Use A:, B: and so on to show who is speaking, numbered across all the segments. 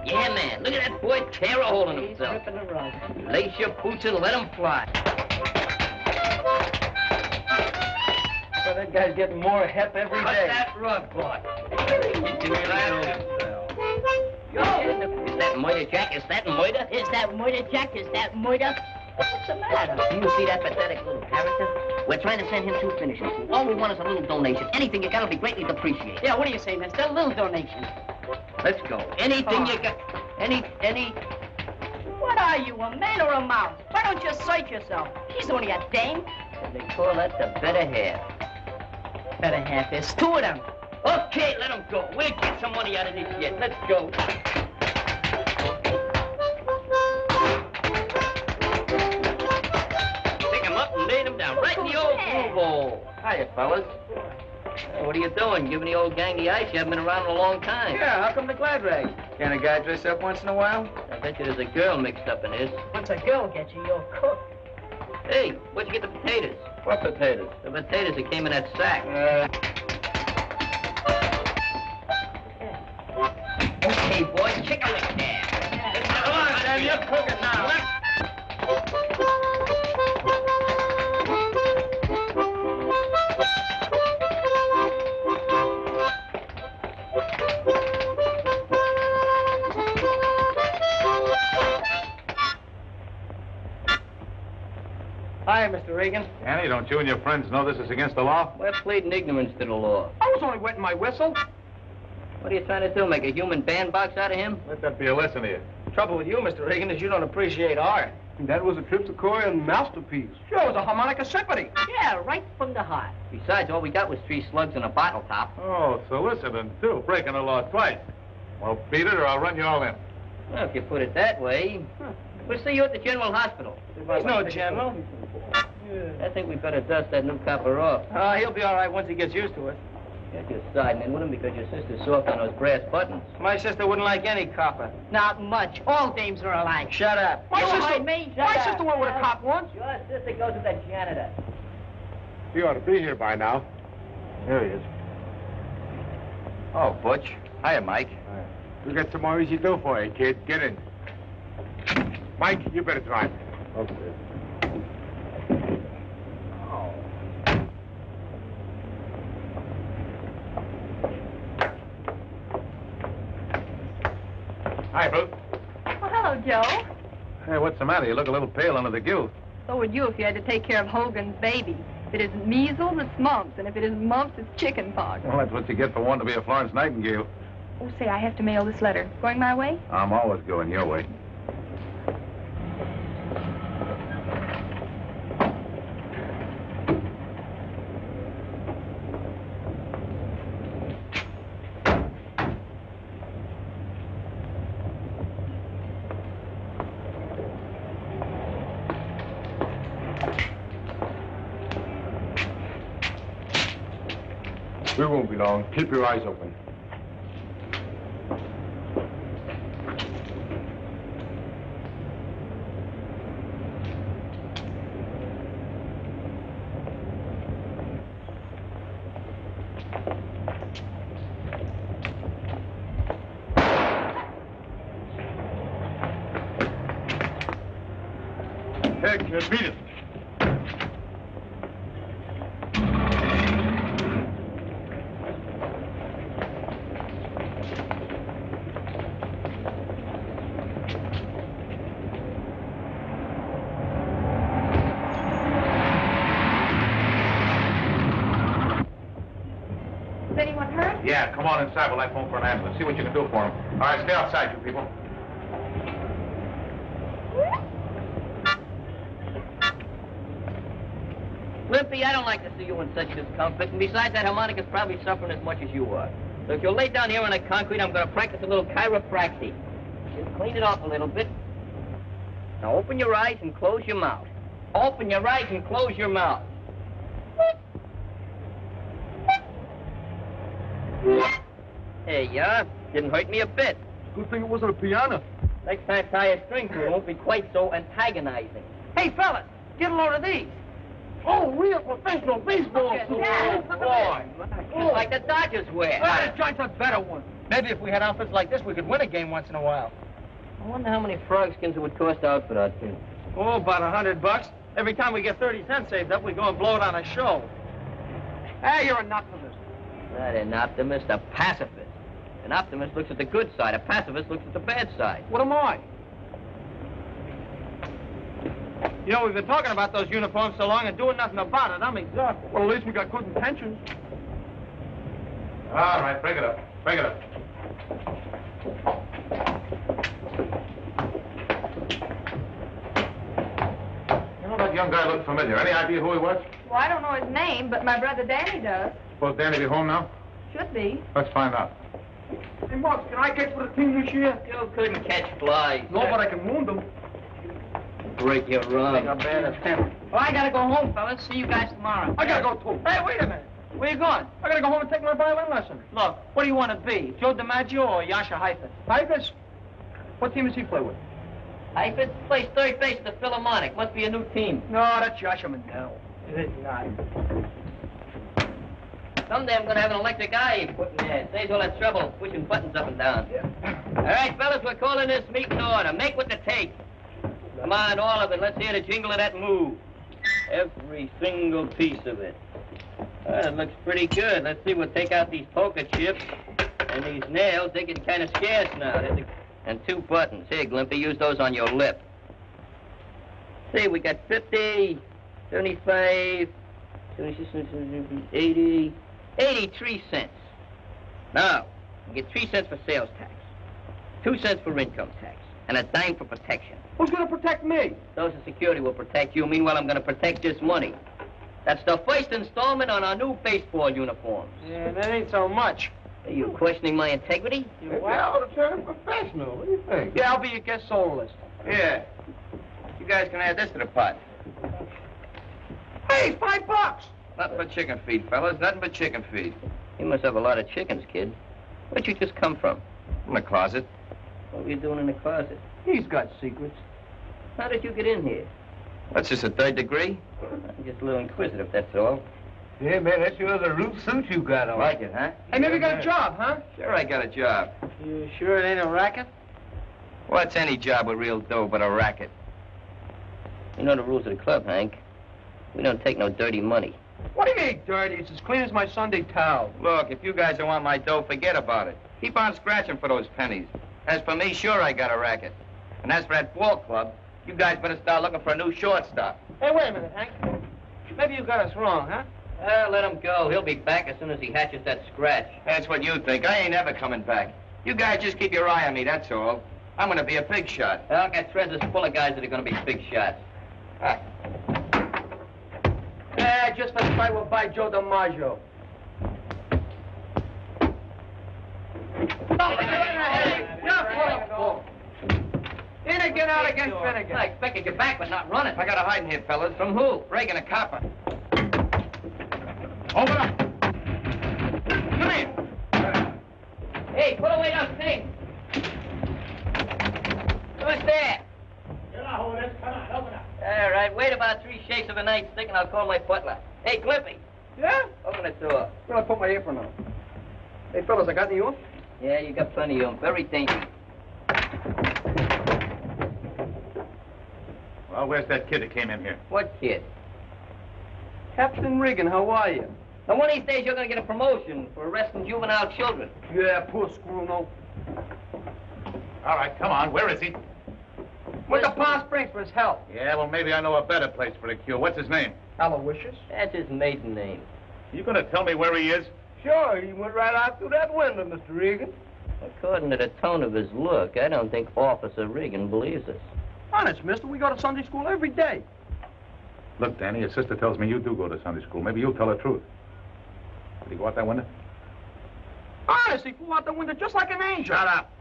A: Yeah, man. Look at that boy tear a hole in himself.
B: He's ripping the rug.
A: Lace your boots and let him fly.
B: Well, that guy's getting more hep every
A: Cut
B: day.
A: that rug, boy. Is that murder, Jack? Is that murder?
C: Is that murder, Jack? Is that murder?
A: What's the matter? Do you see that pathetic little character? We're trying to send him to finishing school. All we want is a little donation. Anything you got will be greatly appreciated.
C: Yeah, what do you say, mister? A little donation.
A: Let's go. Anything you got. Any.
C: What are you, a man or a mouse? Why don't you assert yourself? He's only a dame.
A: They call that the better half.
C: Better half. There's two of them.
A: Okay, let him go. We'll get some money out of this yet. Let's go. Pick him up and lay him down right in the old groove hole. Hiya, fellas. What are you doing? Giving the old gang the ice? You haven't been around in a long time.
B: Yeah, how come the glad rags? Can't a guy dress up once in a while?
A: I bet you there's a girl mixed up in this.
C: Once a girl gets you, you're cooked.
A: Hey, where'd you get the potatoes?
B: What potatoes?
A: The potatoes that came in that sack. Okay, boy, chick a lick there.
B: Come on, Sam, you're cooking now. Hi, Mr. Regan.
D: Annie, don't you and your friends know this is against the law?
A: We're pleading ignorance to the law.
B: I was only wetting my whistle.
A: What are you trying to do, make a human bandbox out of him?
D: Let that be a lesson to you.
B: Trouble with you, Mr. Regan, is you don't appreciate art.
E: That was a Triptychorian masterpiece.
B: Sure, it was a harmonica symphony.
C: Yeah, right from the heart.
A: Besides, all we got was 3 slugs and a bottle top.
D: Oh, soliciting, too. Breaking the law twice. Well, beat it or I'll run you all in.
A: Well, if you put it that way. We'll see you at the General Hospital.
B: He's no general.
A: I think we better dust that new copper off.
B: He'll be all right once he gets used to it.
A: You're just siding in with him because your sister's soft on those brass buttons.
B: My sister wouldn't like any copper.
C: Not much. All dames are alike.
B: Shut up.
C: My sister went
B: with a cop once.
A: Your sister goes with the janitor.
E: He ought to be here by now.
D: There he is.
E: Oh, Butch.
A: Hiya, Mike.
E: We got some more easy do for you, kid. Get in. Mike, you better drive. Okay.
D: Hi, Ruth.
F: Well, hello, Joe.
D: Hey, what's the matter? You look a little pale under the gill.
F: So would you if you had to take care of Hogan's baby. If it isn't measles, it's mumps. And if it isn't mumps, it's chicken pox.
D: Well, that's what you get for wanting to be a Florence Nightingale.
F: Oh, say, I have to mail this letter. Going my way?
D: I'm always going your way.
E: We won't be long. Keep your eyes open.
D: Hey, kid, beat it. Yeah, come on inside while I phone for an ambulance. See what you can do for him. All right, stay outside, you people.
A: Limpy, I don't like to see you in such discomfort. And besides, that harmonica's probably suffering as much as you are. So if you'll lay down here on the concrete, I'm going to practice a little chiropractic. Just clean it off a little bit. Now open your eyes and close your mouth. Open your eyes and close your mouth. There you are. Didn't hurt me a bit.
E: Good thing it wasn't a piano.
A: Next time, tie a string to it. It won't be quite so antagonizing.
B: Hey, fellas, get a load of these. Oh, real professional baseball.
A: Oh, boy. Like the Dodgers wear.
B: This joint's a better one. Maybe if we had outfits like this, we could win a game once in a while.
A: I wonder how many frog skins it would cost out for that thing.
B: Oh, about $100. Every time we get 30 cents saved up, we go and blow it on a show. Hey, you're an optimist.
A: Not an optimist, a pacifist. An optimist looks at the good side. A pacifist looks at the bad side.
B: What am I? You know, we've been talking about those uniforms so long and doing nothing about it. I'm exhausted. Well, at least we got good intentions.
D: All right, break it up. Break it up. You know, that young guy looked familiar. Any idea who he was?
F: Well, I don't know his name, but my brother Danny does.
D: Suppose Danny be home now?
F: Should be.
D: Let's find out.
B: Hey, Mark, can I catch for the team this year?
A: You couldn't catch flies.
B: No, but I can wound them.
A: Break your
B: Take a
A: arm.
B: bad attempt.
C: Well, I gotta go home, fellas. See you guys tomorrow.
B: I gotta go, too. Hey, wait a minute.
C: Where you going?
B: I gotta go home and take my violin lesson.
C: Look, what do you want to be? Joe DiMaggio or Yasha Heifetz?
B: Tigers? What team does he play with?
A: Heifetz plays third base at the Philharmonic. Must be a new team.
B: No, that's Yasha Mandel. It is not.
A: Someday I'm gonna have an electric eye put in there. Saves all that trouble pushing buttons up and down. All right, fellas, we're calling this meeting to order. Make what it takes. Come on, all of it. Let's hear the jingle of that move. Every single piece of it. Well, it looks pretty good. Let's see, we'll take out these poker chips and these nails. They're getting kind of scarce now. And 2 buttons. Here, Glimpy, use those on your lip. See, we got 50, 75, 76, 80, 83 cents. Now, you get 3 cents for sales tax, 2 cents for income tax, and a dime for protection.
B: Who's gonna protect me?
A: Social Security will protect you. Meanwhile, I'm going to protect this money. That's the first installment on our new baseball uniforms.
B: Yeah, that ain't so much.
A: Are you questioning my integrity?
B: Well, I ought to turn professional. What do you think? Yeah, I'll be your guest soloist.
A: Yeah. You guys can add this to the pot.
B: Hey, $5!
G: Nothing but chicken feed, fellas. Nothing but chicken feed.
A: You must have a lot of chickens, kid. Where'd you just come from?
G: In the closet.
A: What were you doing in the closet?
B: He's got secrets.
A: How did you get in here?
G: That's just a 3rd degree.
A: I'm just a little inquisitive, that's all.
E: Yeah, man, that's your other root suit you got on.
G: Like it, huh?
B: Hey, maybe you got a job, huh?
G: Sure, I got a job.
B: You sure it ain't a racket?
G: What's any job with real dough but a racket?
A: You know the rules of the club, Hank. We don't take no dirty money.
B: What do you mean, dirty? It's as clean as my Sunday towel.
G: Look, if you guys don't want my dough, forget about it. Keep on scratching for those pennies. As for me, sure, I got a racket. And as for that ball club, you guys better start looking for a new shortstop.
B: Hey, wait a minute, Hank. Maybe you got us wrong, huh?
A: Let him go. He'll be back as soon as he hatches that scratch.
G: That's what you think. I ain't ever coming back. You guys just keep your eye on me, that's all. I'm gonna be a big shot.
A: I'll get treasures full of guys that are going to be big shots.
B: Just for the fight, we'll buy Joe DiMaggio. Finnegan out against Finnegan.
A: I expected you back, but not running.
G: I got a hiding here, fellas.
A: From who?
G: Reagan a copper.
D: Open up.
A: Come here. Hey, put away those things. Who's there? All right, wait about 3 shakes of a nightstick and I'll call my butler. Hey, Glimpy.
B: Yeah?
A: Open the door.
B: I'm gonna put my apron on. Hey, fellas, I got any oomph?
A: Yeah, you got plenty of them. Very dainty.
D: Well, where's that kid that came in here?
A: What kid?
B: Captain Regan, how are you?
A: Now, one of these days you're going to get a promotion for arresting juvenile children.
B: Yeah, poor screw, no.
D: All right, come on. Where is he?
B: Went to Palm Springs for his health.
D: Yeah, well, maybe I know a better place for a cure. What's his name?
B: Aloysius?
A: That's his maiden name.
D: You gonna tell me where he is?
B: Sure, he went right out through that window, Mr. Regan.
A: According to the tone of his look, I don't think Officer Regan believes us.
B: Honest, mister, we go to Sunday school every day.
D: Look, Danny, your sister tells me you do go to Sunday school. Maybe you'll tell the truth. Did he go out that window?
B: Honest, he flew out the window just like an angel.
D: Shut up.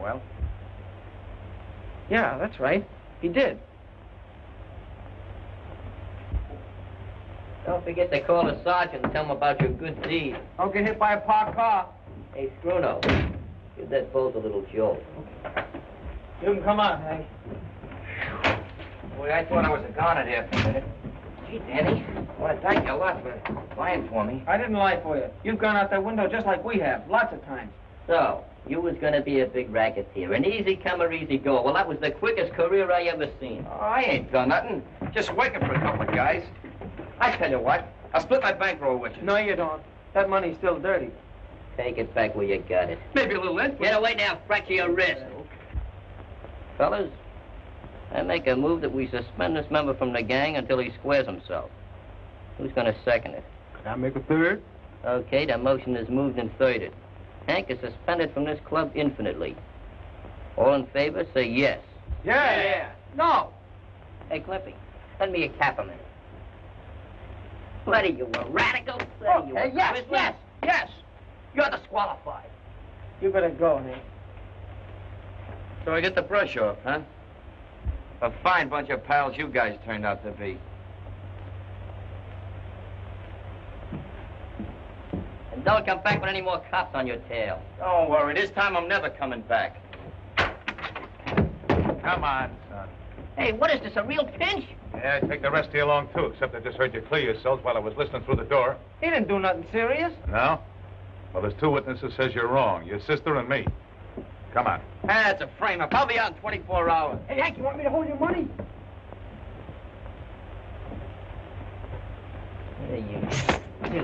D: Well?
B: Yeah, that's right. He did.
A: Don't forget to call the sergeant and tell him about your good deed.
B: Don't get hit by a parked car.
A: Hey, Scruno, give that bolt a little jolt.
B: You can come on, Hank.
G: Boy, I thought I was a goner there for a minute. Gee, Danny, I want to thank you a lot for lying for me.
B: I didn't lie for you. You've gone out that window just like we have, lots of times.
A: So, you was gonna be a big racketeer, an easy comer, easy go. Well, that was the quickest career I ever seen.
G: Oh, I ain't done nothing. Just working for a couple of guys. I tell you what, I'll split my bankroll with you.
B: No, you don't. That money's still dirty.
A: Take it back where you got it.
G: Maybe a little interest.
A: Get away now, fracture your wrist. Fellas, I make a move that we suspend this member from the gang until he squares himself. Who's gonna second it?
E: Can I make a third?
A: Okay, the motion is moved and thirded. Hank is suspended from this club infinitely. All in favor, say yes.
B: Yeah. No.
A: Hey, Clippy, lend me a cap a minute. What are you, a radical? What are you, a Christmas?
B: Yes.
A: You're disqualified.
B: You better go, Hank.
G: So I get the brush off, huh? A fine bunch of pals you guys turned out to be.
A: And don't come back with any more cops on your tail.
G: Don't worry, this time I'm never coming back.
D: Come on, son.
A: Hey, what is this, a real pinch?
D: Yeah, take the rest of you along, too, except I just heard you clear yourselves while I was listening through the door.
B: He didn't do nothing serious.
D: No? Well, there's two witnesses says you're wrong, your sister and me. Come on.
G: That's a frame-up. I'll be out in 24 hours.
B: Hey, Hank, you want me to hold your money?
A: There you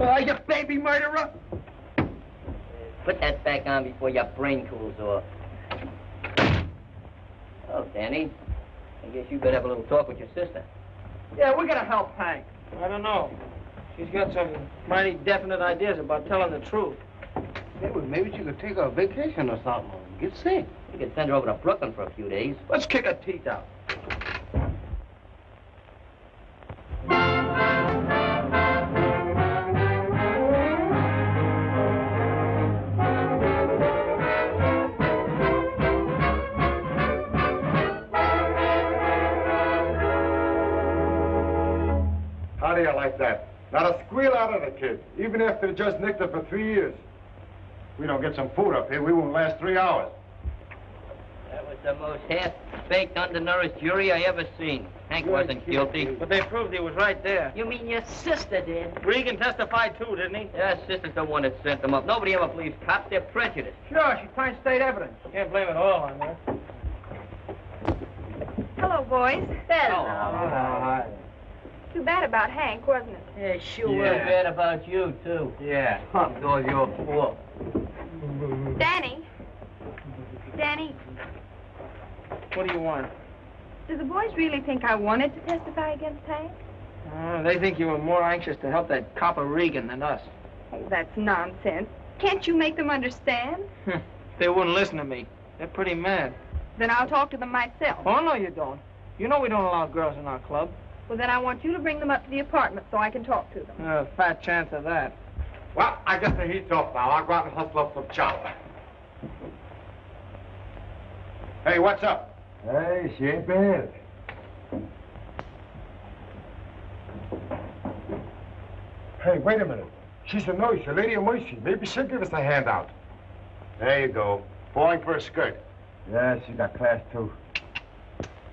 B: Oh, you baby murderer!
A: Put that back on before your brain cools off. Oh, Danny, I guess you better have a little talk with your sister.
B: Yeah, we're gonna help Hank. I don't know. She's got some mighty definite ideas about telling the truth.
H: Maybe she could take a vacation or something. Get sick.
A: You could send her over to Brooklyn for a few days.
B: Let's kick her teeth out.
E: How do you like that? Not a squeal out of the kid, even after they just nicked her for 3 years. If we don't get some food up here, we won't last 3 hours.
A: That was the most half-baked, undernourished jury I ever seen. Hank wasn't guilty.
B: But they proved he was right there.
C: You mean your sister did?
B: Regan testified too, didn't he?
A: Yeah, sister's the one that sent them up. Nobody ever believes cops. They're prejudiced.
B: Sure, she finds state evidence. You can't blame it all on her.
F: Hello, boys.
B: Oh,
F: Too bad about Hank, wasn't it?
C: Yeah, sure.
A: Too bad about you, too.
G: Yeah.
A: It's all your fault.
F: Danny. Danny,
B: what do you want?
F: do the boys really think I wanted to testify against Hank?
B: They think you were more anxious to help that copper Regan than us.
F: Oh, that's nonsense. Can't you make them understand?
B: They wouldn't listen to me. They're pretty mad.
F: Then I'll talk to them myself.
B: Oh, no, you don't. You know we don't allow girls in our club.
F: Well, then I want you to bring them up to the apartment so I can talk to them.
B: Fat chance of that.
E: Well, I guess the heat's off now. I'll go out and hustle up some chow. Hey, what's up?
H: Hey, she ain't bad.
E: Hey, wait a minute. She's a nurse, a lady of mercy. Maybe she'll give us a handout. There you go. Falling for a skirt.
H: Yeah, she got class, too.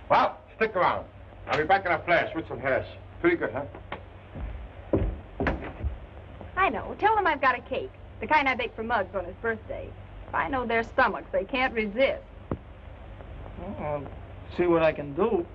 E: Well, stick around. I'll be back in a flash with some hash. Pretty good, huh?
F: I know. Tell them I've got a cake. The kind I bake for Muggs on his birthday. If I know their stomachs, they can't resist.
B: Well, I'll see what I can do.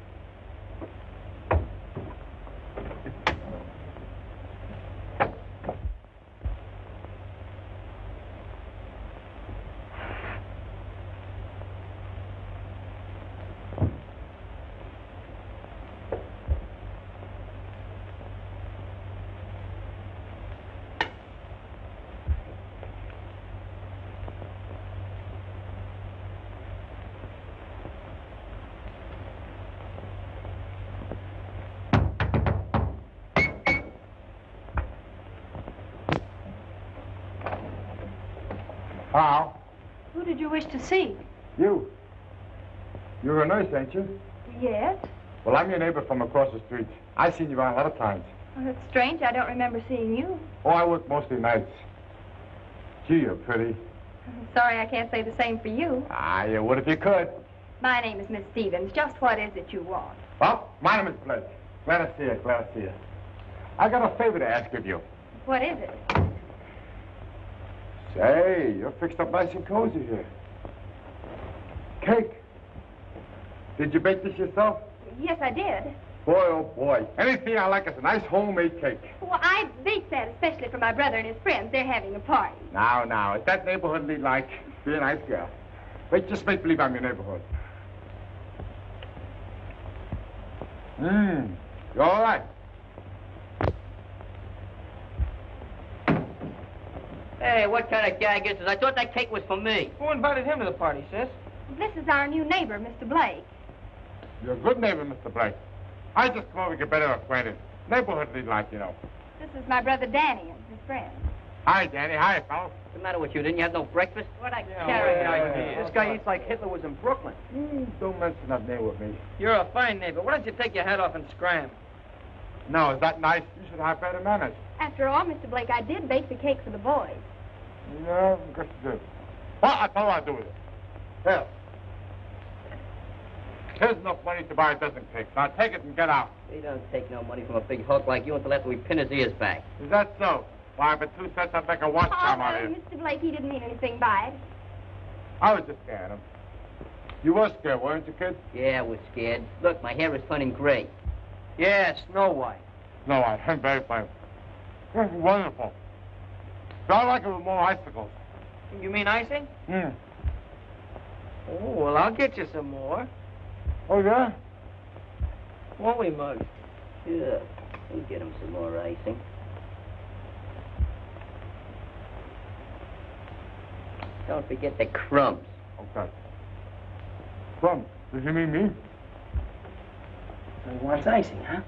E: How?
C: Who did you wish to see?
E: You. You're a nurse, ain't you?
F: Yes?
E: Well, I'm your neighbor from across the street. I've seen you around a lot of times.
F: Well, that's strange. I don't remember seeing you.
E: Oh, I work mostly nights. Gee, you're pretty.
F: I'm sorry I can't say the same for you.
E: Ah, you would if you could.
F: My name is Miss Stevens. Just what is it you want?
E: Well, my name is Blake. Glad to see you, glad to see you. I got a favor to ask of you.
F: What is it?
E: Say, you're fixed up nice and cozy here. Cake. Did you bake this yourself?
F: Yes, I did.
E: Boy, oh boy. Anything I like is a nice homemade cake.
F: Well, I baked that especially for my brother and his friends. They're having a party.
E: Now, is that neighborhoodly like? Be a nice girl. Wait, just make believe I'm your neighborhood. You all right?
A: Hey, what kind of gag is this? I thought that cake was for me.
B: Who invited him to the party, sis?
F: This is our new neighbor, Mr. Blake.
E: You're a good neighbor, Mr. Blake. I just come over to get better acquainted. Neighborhoodly like, you know.
F: This is my brother Danny and his friends.
E: Hi, Danny. Hi, fellas.
A: What's the matter with you? Didn't you have no breakfast?
C: What a
B: Yeah,
C: character.
B: This guy eats like Hitler was in Brooklyn.
E: Don't mention that name with me.
B: You're a fine neighbor. Why don't you take your head off and scram?
E: No, is that nice? You should have better manners.
F: After all, Mr. Blake, I did bake the cake for the boys.
E: Yeah, I guess you did. Well, I tell you what I'll do with it. Here. Here's enough money to buy a dozen cakes. Now take it and get out.
A: We don't take no money from a big hulk like you until after we pin his ears back.
E: Is that so? Why, for 2 cents, I'd make a watch
F: Oh,
E: come
F: no,
E: out of here.
F: Mr. Blake, he didn't mean anything by it.
E: I was just scared him. You were scared, weren't you, kid?
A: Yeah, I was scared. Look, my hair is turning gray.
B: Yeah, Snow White.
E: No, I'm very fine. This is wonderful. So I like it with more icicles.
B: You mean icing?
E: Hmm.
B: Oh, well, I'll get you some more.
E: Oh, yeah?
B: Won't we, Mug?
A: Yeah, we'll get him some more icing. Don't forget the crumbs.
E: Okay. Crumbs. Does you mean me?
C: He wants icing, huh?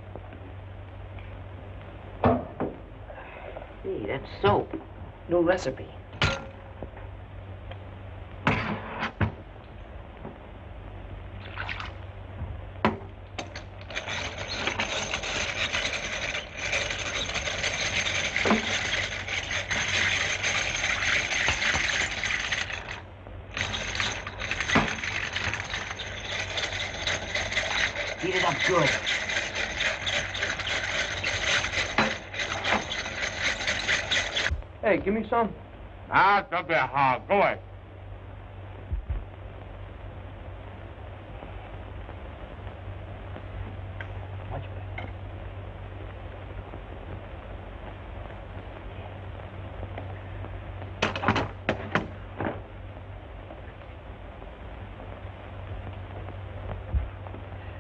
A: Hey, that's soap.
C: New recipe. Heat it up good.
B: Hey, give me some.
E: Ah, don't be a hog. Go away.
C: Much better.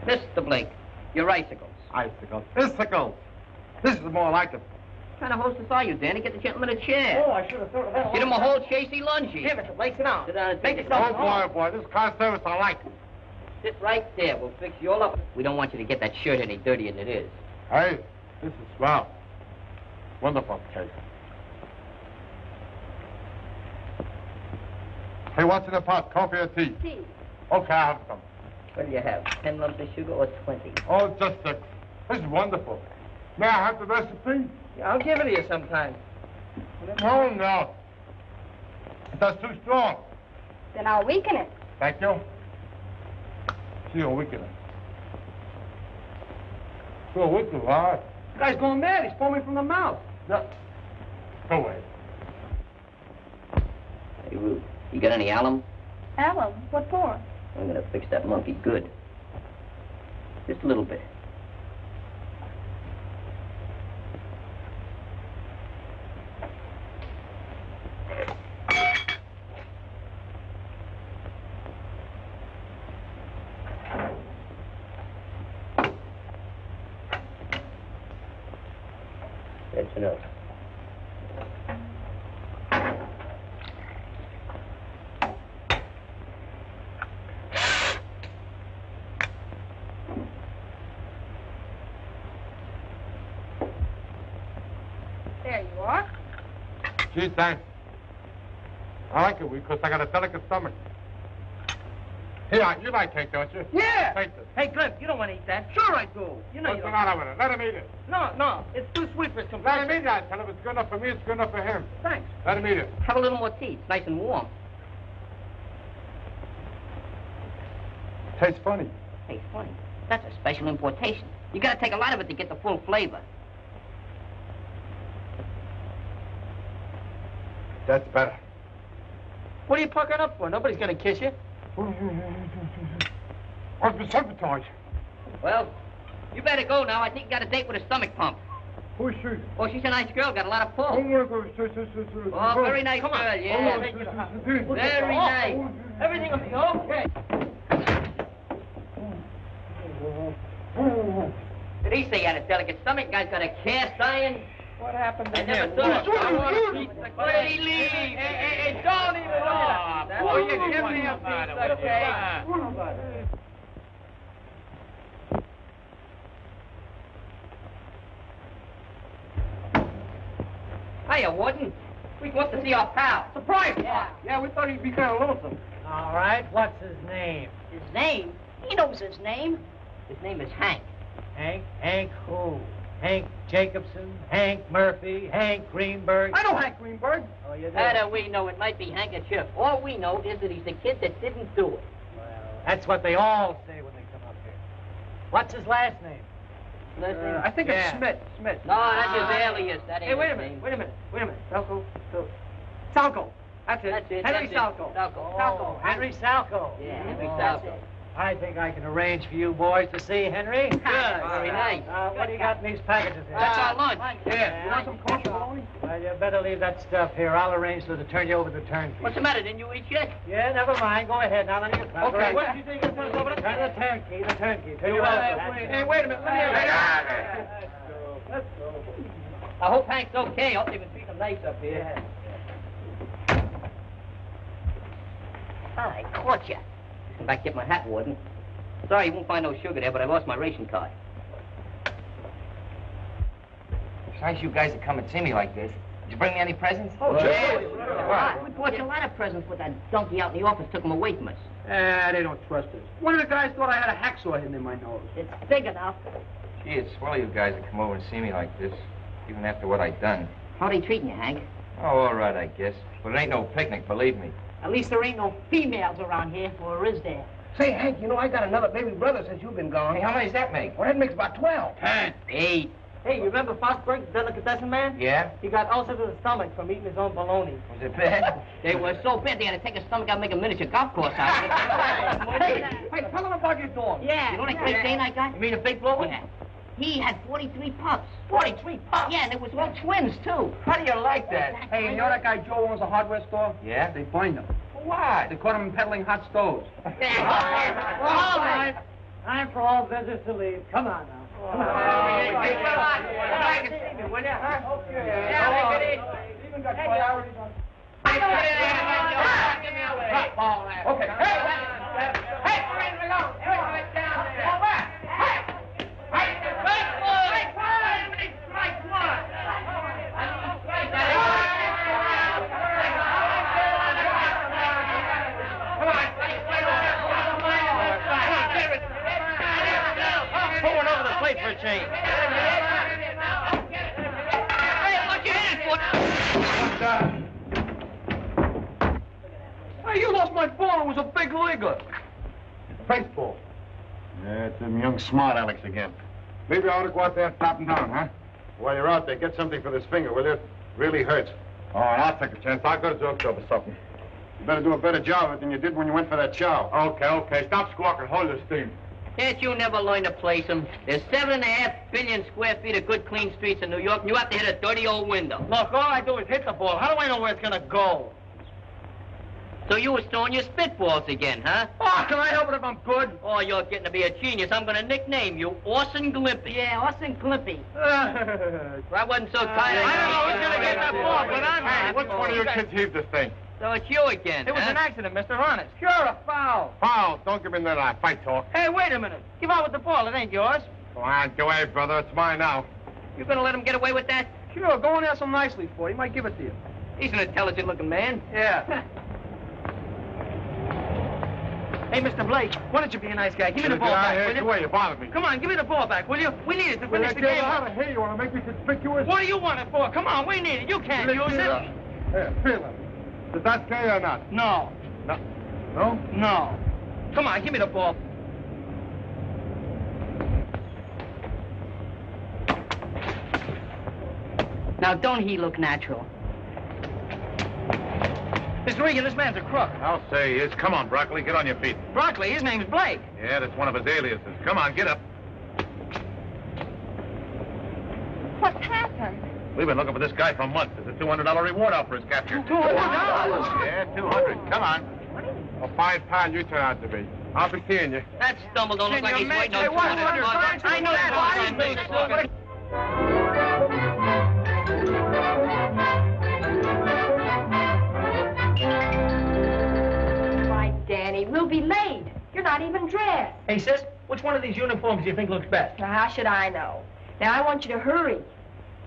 A: Mr. Blake, your icicles.
E: Icicles. Icicles. This is more like it.
A: What kind of hostess are you, Danny? Get the gentleman a chair.
C: Oh, I should have thought of that.
A: Get him a whole chasey lungy.
C: Here, Mr. Blake, sit down.
A: Sit down and
C: Make
A: take
C: yourself
A: it.
E: Oh, boy, this car service I like.
A: Sit right there. We'll fix you all up. We don't want you to get that shirt any dirtier than it is.
E: Hey, this is swell. Wonderful cake. Hey, what's in the pot? Coffee or tea?
F: Tea.
E: Okay, I'll have some.
A: What do you have? 10 lumps of sugar or 20?
E: Oh, just 6. This is wonderful. May I have the recipe?
B: Yeah, I'll give it to you sometime.
E: Oh, no. That's too strong.
F: Then I'll weaken it.
E: Thank you. See you weakening. So weakening, all right.
B: The guy's going mad. He's foaming from the mouth.
E: No. Go away.
A: Hey, Ruth, you got any alum?
F: Alum? What for?
A: I'm gonna fix that monkey good. Just a little bit. That's enough.
F: There you are.
E: Gee, thanks. I like it because I got a delicate stomach. Here, you like cake, don't you?
B: Yeah.
E: Take this.
B: Hey, Cliff, you don't want to eat that. Sure I do. You know
E: What's
B: you
E: the
B: don't.
E: matter with it? Let him eat it.
B: No, it's too sweet for his
E: Let
B: complexion.
E: him eat that. Tell him it's good enough for me, it's good enough for him.
B: Thanks.
E: Let him eat it.
A: Have a little more tea. It's nice and warm.
E: Tastes funny.
A: Hey, funny. That's a special importation. You gotta take a lot of it to get the full flavor.
E: That's better.
B: What are you puckering up for? Nobody's gonna kiss you.
E: I've been sabotaged.
A: Well, you better go now. I think you got a date with a stomach pump.
E: Who's she?
A: Oh, she's a nice girl. Got a lot of
E: I
A: pull.
E: want to go.
A: Oh, very nice girl. Yeah. Very nice.
B: Everything will be okay.
A: Did he say he had a delicate stomach? Guy's got a cast iron.
B: What happened to
A: I never
B: him?
A: saw it.
B: Hey, leave. Hey, don't even off. Oh, you give me a piece, okay?
A: Hiya, Warden. We want to see our pal.
B: Surprise! Yeah, we thought he'd be kind of lonesome.
H: All right, what's his name?
C: His name? He knows his name.
A: His name is Hank.
H: Hank? Hank who? Hank Jacobson? Hank Murphy? Hank Greenberg?
B: I know Hank Greenberg.
H: Oh, you do?
A: How do we know? It might be handkerchief. All we know is that he's the kid that didn't do it.
H: Well, that's what they all say when they come up here. What's his last name?
A: Listen.
B: I think
H: Yeah.
B: it's Smith. Smith.
A: No, that's his alias. That ain't
B: Hey, wait a
A: his
B: minute.
A: name.
B: Wait a minute. Salco. Salco. That's it.
A: That's it.
B: Henry
A: that's it.
B: Salco.
A: Salco.
H: Oh, Henry Salco.
A: Yeah, Henry
H: Oh,
A: Salco.
H: I think I can arrange for you boys to see Henry.
A: Good. Very nice.
H: What do you got in these packages here?
A: That's our lunch.
B: Yeah. You want some kosher bologna?
H: Well, you better leave that stuff here. I'll arrange to turn you over the turnkey.
A: What's the matter? Didn't you eat yet?
H: Yeah, never mind. Go ahead. Now, let me get
B: Okay. What did you think? Turn us over to?
H: Turn the turnkey. Turn you over.
B: Hey, wait a minute. Let me
H: Let's go.
A: I hope Hank's okay. I hope they can treat him nice up here.
H: Yeah.
A: I caught you. Come back get my hat, Warden. Sorry, you won't find no sugar there, but I lost my ration card.
G: It's nice you guys to come and see me like this. Did you bring me any presents?
A: Oh,
B: yeah.
A: We bought you a lot of presents, but that donkey out in the office took them away from us.
B: They don't trust us. One of the guys thought I had a hacksaw hidden in my nose.
C: It's big enough.
G: Gee, it's swell of you guys to come over and see me like this, even after what I've done.
A: How they treating you, Hank?
G: Oh, all right, I guess. But it ain't no picnic, believe me.
C: At least there ain't no females around here, or is there?
H: Say, Hank, you know, I got another baby brother since you've been gone.
G: Hey, how many does that make?
H: Well, that makes about 12.
A: 10. 8.
B: Hey, you remember Fosberg, the delicatessen man?
G: Yeah?
B: He got ulcers of the stomach from eating his own bologna.
G: Was it bad?
A: They were so bad they had to take his stomach out and make a miniature golf course out of it.
B: Hey, tell him about your dog.
C: Yeah.
A: You know that Great Dane I got?
B: You mean a big blower?
A: Yeah. He had 43 pups.
C: 43 pups.
A: Yeah, and it was all twins, too.
G: How do you like that?
B: Hey, you know that guy Joe owns a hardware store?
G: Yeah?
B: They fined him.
G: Why?
B: They caught him peddling hot stoves.
C: All right.
H: Time for all visitors to leave. Come on now. Come on.
A: Hey,
B: Come back and see me, will you? Huh? Okay.
A: Yeah, make it easy.
B: Even got priorities on.
A: Okay.
B: Hey, Marine, we're going. Everybody down there. Go back. Hey.
G: Pull one over the plate for a change.
A: Hey, watch your hand,
B: Hey, you lost my ball. It was a big leaguer.
E: Baseball. Yeah, it's them young smart Alecks again. Maybe I ought to go out there and tap him down, huh? While you're out there, get something for this finger, will you? It really hurts. Oh, I'll take a chance. I'll go to drugstore for something. You better do a better job of it than you did when you went for that chow. Okay. Stop squawking. Hold your steam.
A: Can't you never learn to place them? There's 7.5 billion square feet of good, clean streets in New York, and you have to hit a dirty old window.
B: Look, all I do is hit the ball. How do I know where it's going to go?
A: So you was throwing your spitballs again, huh?
B: Oh, can I help it if I'm good?
A: Oh, you're getting to be a genius. I'm going to nickname you Orson Glimpy.
C: Yeah, Austin Clippy.
A: I wasn't so tired.
B: I don't know who's going to get that ball, but I'm
E: Hey, which one of you kids heaved this thing?
A: So it's you again,
B: It was
A: huh?
B: an accident, Mr. Honest. Sure, a foul.
E: Foul. Don't give me that fight talk.
B: Hey, wait a minute. Give out with the ball. It ain't yours.
E: Come on, go away, brother. It's mine now.
A: You going to let him get away with that?
B: Sure, go and ask him nicely for it. He might give it to you.
A: He's an intelligent-looking man.
B: Yeah. Hey, Mr. Blake, why don't you be a nice guy? Give me the ball back, will
E: Get
B: you?
E: away. You bothered me.
B: Come on, give me the ball back, will you? We need it to finish the game.
E: out of here. You want to make me conspicuous?
B: What do you want it for? Come on, we need it. You can't use it.
E: Here, feel it. Is that gay or not?
B: No.
E: No?
B: No. Come on, give me the ball.
C: Now, don't he look natural?
B: Mr. Regan, this man's a crook.
D: I'll say he is. Come on, Broccoli, get on your feet.
B: Broccoli, his name's Blake.
D: Yeah, that's one of his aliases. Come on, get up.
F: What's happened?
D: We've been looking for this guy for months. There's a $200 reward out for his capture.
B: $200?
D: Yeah, 200. Come on.
E: A fine pal you turn out to be. I'll be seeing you.
A: That stumble don't look like he's waiting on
B: Hey, what?
A: 200 bucks.
B: I know that.
F: Why, Danny, we'll be late. You're not even dressed.
B: Hey, sis, which one of these uniforms do you think looks best?
F: Now, how should I know? Now, I want you to hurry.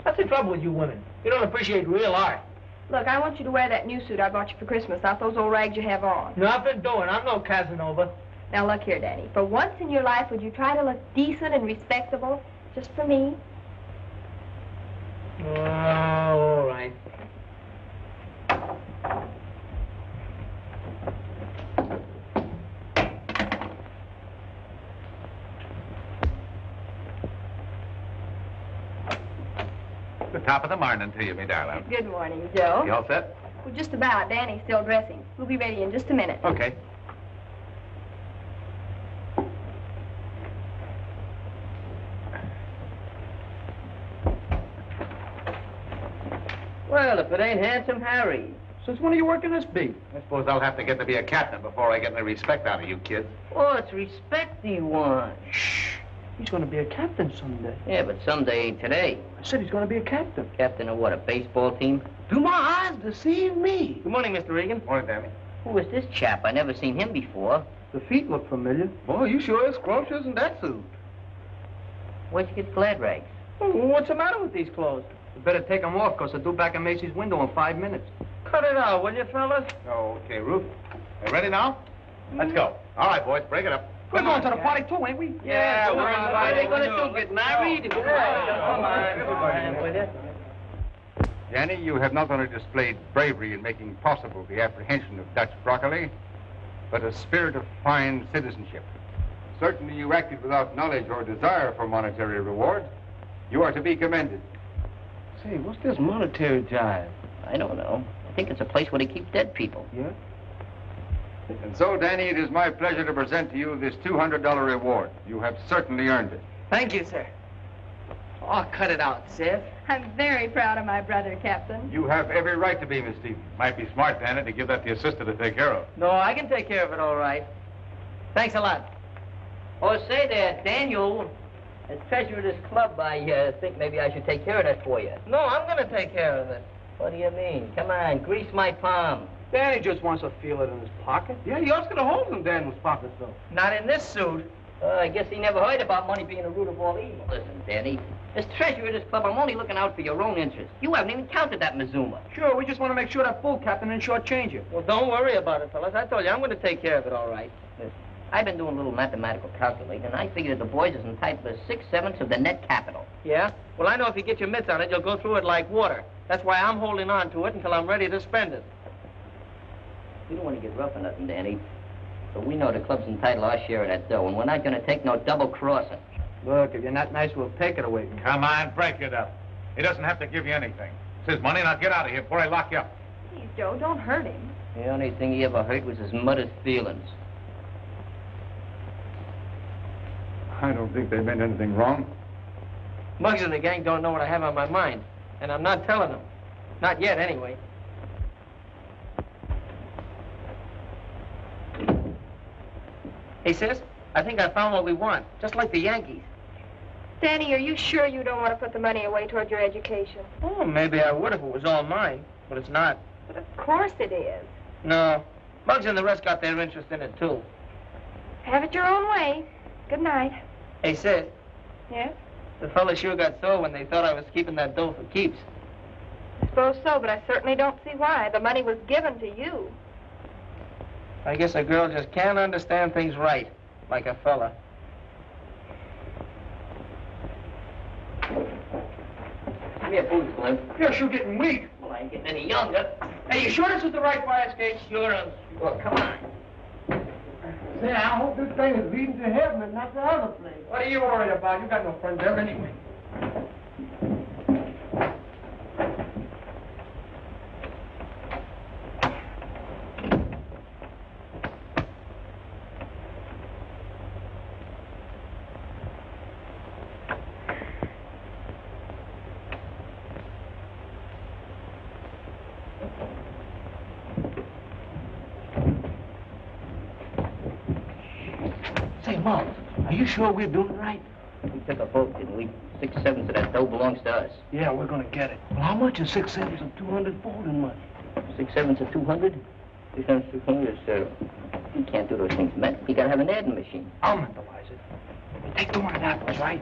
B: What's the trouble with you women? You don't appreciate real art.
F: Look, I want you to wear that new suit I bought you for Christmas, not those old rags you have on.
B: Nothing doing. I'm no Casanova.
F: Now, look here, Danny. For once in your life, would you try to look decent and respectable? Just for me?
B: Oh, all right.
D: The top of the morning to you, me darling.
F: Good morning, Joe.
D: You all set?
F: Well, just about. Danny's still dressing. We'll be ready in just a minute.
D: Okay.
A: Well, if it ain't Handsome Harry.
B: Since when are you working this beat?
D: I suppose I'll have to get to be a captain before I get any respect out of you kids.
A: Oh, it's respect he wants.
B: Shh. He's going to be a captain someday.
A: Yeah, but someday ain't today.
B: I said he's going to be a captain.
A: Captain of what, a baseball team?
B: Do my eyes deceive me?
A: Good morning, Mr. Regan.
D: Morning, Danny.
A: Who is this chap? I never seen him before.
B: The feet look familiar.
I: Boy, you sure is scrumptious in that suit.
A: Where'd you get glad rags?
B: What's the matter with these clothes?
I: You better take them off, because they're due back in Macy's window in 5 minutes.
B: Cut it out, will you, fellas?
D: Oh, okay, Ruth. You ready now? Let's go. All right, boys, break it up.
B: We're going to the party, too, ain't we?
A: Yeah,
B: we're
A: what are they gonna do, get married? Come on, will you?
E: Danny, you have not only displayed bravery in making possible the apprehension of Dutch Broccoli, but a spirit of fine citizenship. Certainly you acted without knowledge or desire for monetary reward. You are to be commended.
I: Say, what's this monetary jive?
A: I don't know. I think it's a place where they keep dead people.
I: Yeah?
E: And so, Danny, it is my pleasure to present to you this $200 reward. You have certainly earned it.
B: Thank you, sir. Oh, cut it out, Seth.
F: I'm very proud of my brother, Captain.
E: You have every right to be, Miss Stevens.
D: Might be smart, Danny, to give that to your sister to take care of.
B: No, I can take care of it all right. Thanks a lot.
A: Oh, say there, Daniel. As treasurer of this club, I think maybe I should take care of that for you.
B: No, I'm going to take care of it.
A: What do you mean? Come on, grease my palm.
I: Danny just wants to feel it in his pocket. Yeah, he also got holes in Daniel's pockets, though.
B: Not in this suit.
A: I guess he never heard about money being the root of all evil. Listen, Danny, as treasurer of this club, I'm only looking out for your own interest. You haven't even counted that Mazuma.
I: Sure, we just want to make sure that fool captain didn't shortchange you.
B: Well, don't worry about it, fellas. I told you, I'm going to take care of it all right.
A: Listen, I've been doing a little mathematical calculating, and I figured that the boys is entitled to 6/7 of the net capital.
B: Yeah? Well, I know if you get your mitts on it, you'll go through it like water. That's why I'm holding on to it until I'm ready to spend it.
A: We don't want to get rough or nothing, Danny. But we know the club's entitled to our share of that dough, and we're not going to take no double crossing.
I: Look, if you're not nice, we'll take it away from you.
D: Come on, break it up. He doesn't have to give you anything. It's his money. Now get out of here before I lock you up.
F: Please, Joe, don't hurt him.
A: The only thing he ever hurt was his mother's feelings.
E: I don't think they meant anything wrong.
B: Muggs and the gang don't know what I have on my mind, and I'm not telling them. Not yet, anyway. Hey, sis, I think I found what we want, just like the Yankees.
F: Danny, are you sure you don't want to put the money away toward your education?
B: Oh, maybe I would if it was all mine, but it's not.
F: But of course it is.
B: No, Muggs and the rest got their interest in it, too.
F: Have it your own way. Good night.
B: Hey, sis,
F: Yes?
B: the fellas sure got sore when they thought I was keeping that dough for keeps.
F: I suppose so, but I certainly don't see why. The money was given to you.
B: I guess a girl just can't understand things right, like a fella.
A: Give me a boost, Slim.
I: You're sure getting weak.
A: Well, I ain't getting any younger.
I: Hey, you sure this is the right fire escape?
A: Sure, I'm sure. Come on.
I: Say, I hope this thing is leading to heaven and not the other place. What are you worried about? You got no friends there anyway. Say, Mom, are you sure we're doing it right?
A: We took a vote, didn't we? 6/7 of that dough belongs to us.
I: Yeah, we're gonna get it. Well, how much is 6/7 of 200 folding money?
A: 6/7 of 200? 6/7 of 200 is, you can't do those things, man. You gotta have an adding machine.
I: I'll mentalize it. You take 200 apples, right?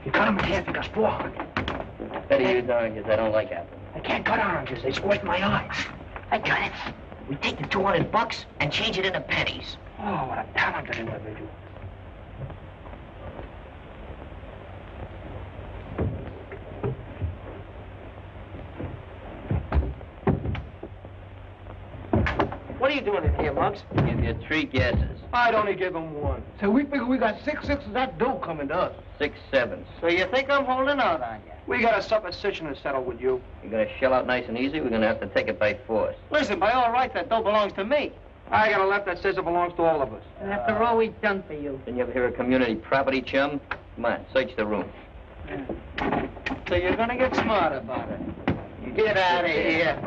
I: You cut them in half, you got 400.
A: Better use oranges. I don't like apples.
I: I can't cut oranges. They squirt my eyes.
C: I got it. We take the $200 and change it into pennies.
I: Oh, what a talented individual. What are you doing in here, Muggs?
A: Give you 3 guesses.
I: I'd only give him 1. So we figure we got 6/6 of that dough coming to us.
A: 6/7.
B: So you think I'm holding out on you? We got a supposition to settle with you.
A: You're gonna shell out nice and easy. We're gonna have to take it by force.
B: Listen, by all rights, that dough belongs to me. I got a left that says it belongs to all of us.
C: And after all we've done for you.
A: Didn't you ever hear of community property, chum? Come on, search the room.
B: So you're gonna get smart about it. Get out of here.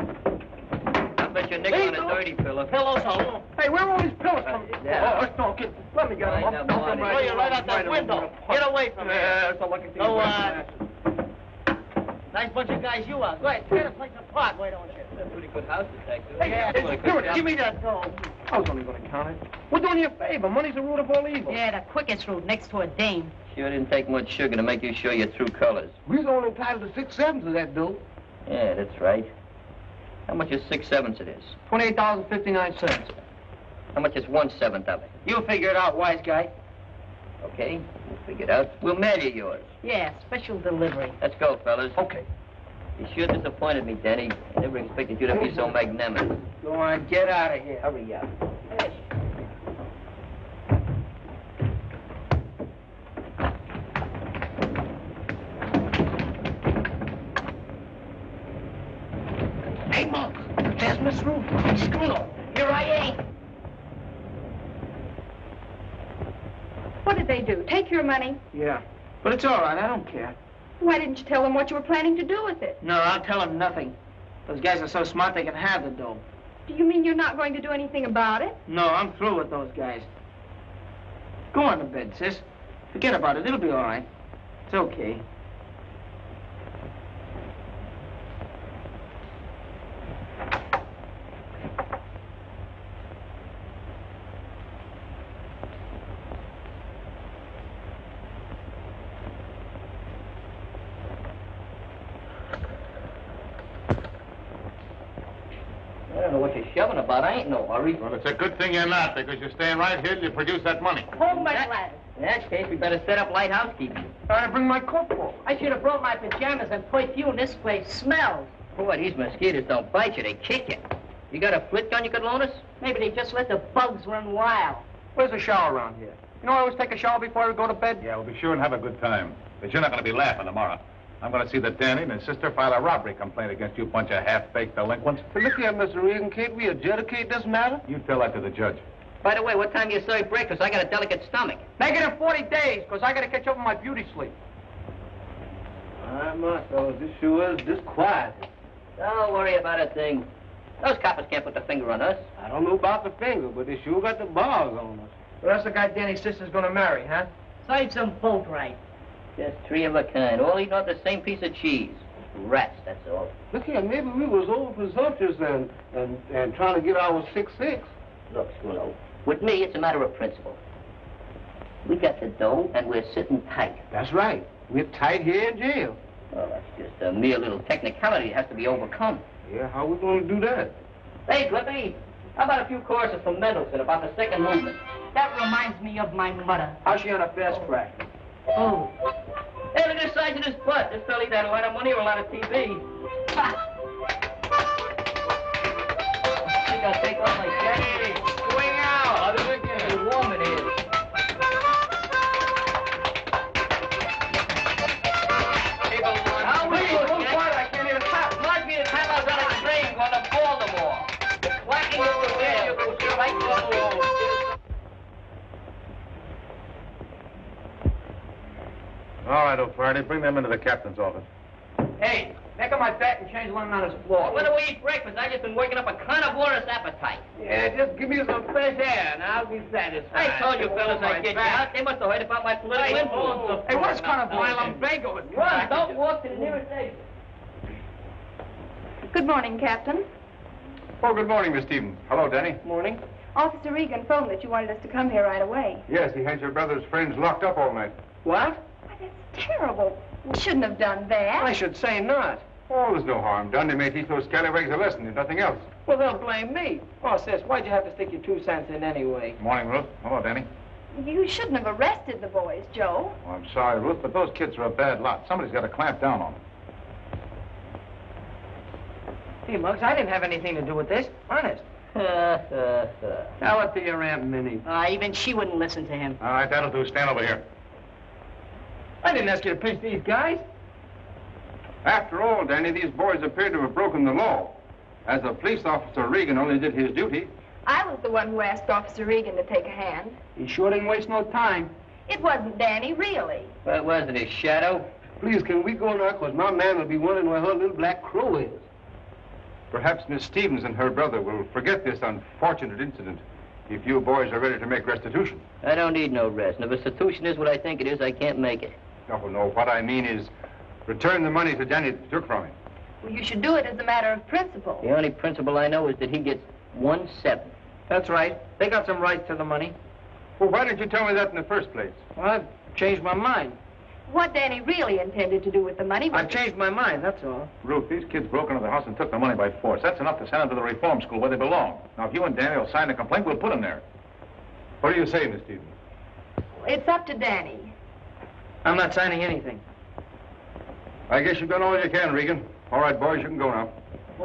A: I'll bet your nickel on a dirty pillow.
B: Pillows home. Hey, where are all these pillows from?
A: Yeah.
B: Oh, no, kid. Let me get them.
A: Right now,
B: I'll throw you right out that window. Get away from me.
I: Yeah, so lucky
B: Go on. Nice bunch of guys you are. Go ahead, tear the place apart, why don't you?
A: That's a pretty good house, detective.
B: Hey, give me that dough. I was only going to count it. We're doing you a favor. Money's the root of all evil.
C: Yeah, the quickest route next to a dame.
A: Sure didn't take much sugar to make you show your true colors.
I: We're only entitled to 6/7 of that dough.
A: Yeah, that's right. How much is 6/7 of this?
B: $28.59.
A: How much is 1/7 of it?
B: You figure it out, wise guy.
A: Okay, we'll figure it out. We'll mail you yours.
C: Yeah, special delivery.
A: Let's go, fellas.
I: Okay.
A: You sure disappointed me, Danny. I never expected you to be so magnanimous.
B: Go on, get out of here.
A: Hurry up.
I: Hey, Muggs, there's Miss Ruth. Screw.
C: Here I ain't.
F: What did they do? Take your money?
B: Yeah, but it's all right. I don't care.
F: Why didn't you tell them what you were planning to do with it?
B: No, I'll tell them nothing. Those guys are so smart they can have the dough.
F: Do you mean you're not going to do anything about it?
B: No, I'm through with those guys. Go on to bed, sis. Forget about it. It'll be all right. It's okay.
A: I don't know what you're shoving about. I ain't in no hurry.
D: Well, it's a good thing you're not, because you're staying right here till you produce that money.
C: Hold my glass.
A: In that case, we better set up light housekeeping.
B: I bring my coat for.
C: I should have brought my pajamas and perfume. This place smells.
A: Boy, these mosquitoes don't bite you. They kick you. You got a flit gun you could loan us?
C: Maybe they just let the bugs run wild.
B: Where's the shower around here? You know, I always take a shower before I go to bed.
D: Yeah, we'll be sure and have a good time. But you're not going to be laughing tomorrow. I'm going to see that Danny and his sister file a robbery complaint against you bunch of half-baked delinquents.
I: But look here, Mr. Regan, can't we adjudicate this matter?
D: You tell that to the judge.
A: By the way, what time do you serve breakfast? I got a delicate stomach.
B: Make it in 40 days, because I got to catch up on my beauty sleep.
I: My fellas, this sure is quiet.
A: Don't worry about a thing. Those coppers can't put the finger on us.
I: I don't know about the finger, but they sure got the bars on us.
B: Well, that's the guy Danny's sister's going to marry, huh?
C: Serves them both right.
A: Just 3 of a kind, all eating off the same piece of cheese. Rats, that's all.
I: Look here, maybe we was over presumptuous and trying to get our 6/6.
A: Look, Skulo, with me, it's a matter of principle. We got the dough, and we're sitting tight.
I: That's right. We're tight here in jail.
A: Well, that's just a mere little technicality that has to be overcome.
I: Yeah, how we going to do that?
A: Hey, Clippy, how about a few choruses from Mendelssohn about the second movement?
C: That reminds me of my mother.
B: How's she on a fast track?
C: Oh.
A: Hey, look at the size of this butt. This fella either had a lot of money or a lot of TV. Ha! I think I'll take off my jacket.
B: Going out.
A: How does it get? It's warm in here. How we
B: Please, don't quiet. I can't hear the top.
A: Reminds me of the time I was on a train going to Baltimore. The clacking of the wheel goes right to the wall.
D: All right, O'Flaherty, bring them into the captain's office.
B: Hey,
I: Take my bet and change one on his floor.
A: When do we eat breakfast? I just been working up a carnivorous appetite.
I: Yeah, just give me some fresh air and I'll be satisfied.
A: I told you fellas I'd get you out. They must have heard about my political influence.
I: Hey, what's kind of lumbago?
A: Run, don't walk to the nearest exit.
F: Good morning, Captain.
E: Oh, good morning, Miss Stevens. Hello, Danny.
I: Morning.
F: Officer Regan phoned that you wanted us to come here right away.
E: Yes, he has your brother's friends locked up all night.
I: What?
F: Why, that's terrible. We shouldn't have done that.
I: I should say not.
E: Oh, there's no harm done. They may teach those scallywags a lesson and nothing else.
I: Well, they'll blame me. Oh, sis, why'd you have to stick your 2 cents in anyway?
D: Morning, Ruth. Hello, Danny.
F: You shouldn't have arrested the boys, Joe.
D: Oh, I'm sorry, Ruth, but those kids are a bad lot. Somebody's got to clamp down on them.
I: Hey, Muggs, I didn't have anything to do with this. Honest. Tell it to your Aunt Minnie.
C: Even she wouldn't listen to him.
D: All right, that'll do. Stand over here.
I: I didn't ask you to pinch these guys.
E: After all, Danny, these boys appear to have broken the law. As a police officer, Regan only did his duty.
F: I was the one who asked Officer Regan to take a hand.
I: He sure didn't waste no time.
F: It wasn't Danny, really.
A: What was it, his shadow?
I: Please, can we go now? Because my man will be wondering where her little black crow is.
E: Perhaps Miss Stevens and her brother will forget this unfortunate incident if you boys are ready to make restitution.
A: I don't need no rest. And if restitution is what I think it is, I can't make it.
E: Oh, no, what I mean is return the money to Danny that you took from him.
F: Well, you should do it as a matter of principle.
A: The only principle I know is that he gets 1/7.
I: That's right. They got some rights to the money.
E: Well, why didn't you tell me that in the first place?
I: Well, I've changed my mind.
F: What Danny really intended to do with the money was...
I: I've changed my mind, that's all.
D: Ruth, these kids broke into the house and took the money by force. That's enough to send them to the reform school where they belong. Now, if you and Danny will sign a complaint, we'll put them there.
E: What do you say, Miss Stevens?
F: It's up to Danny.
I: I'm not signing anything.
E: I guess you've done all you can, Regan. All right, boys, you can go now.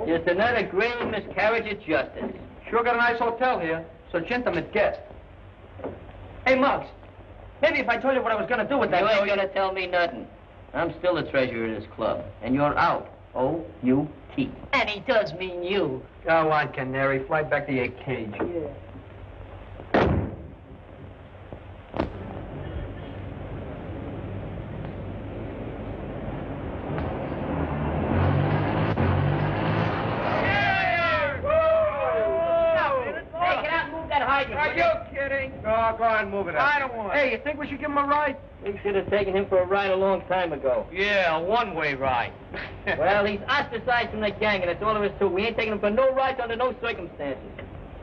A: Just another grave miscarriage of justice.
I: Sure got a nice hotel here. So gentlemen guest. Hey, Muggs. Maybe if I told you what I was going to do with that...
A: You ain't gonna tell me nothing. I'm still the treasurer of this club, and you're out. O-U-T.
C: And he does mean you.
I: Go on, Canary. Fly back to your cage.
C: Yeah.
I: Are you kidding?
E: Oh, go ahead and move it up.
I: I don't want it. Hey, you think we should give him a ride?
A: We should have taken him for a ride a long time ago.
B: Yeah, a one-way ride.
A: Well, he's ostracized from the gang, and that's all there is to it. We ain't taking him for no rides under no circumstances.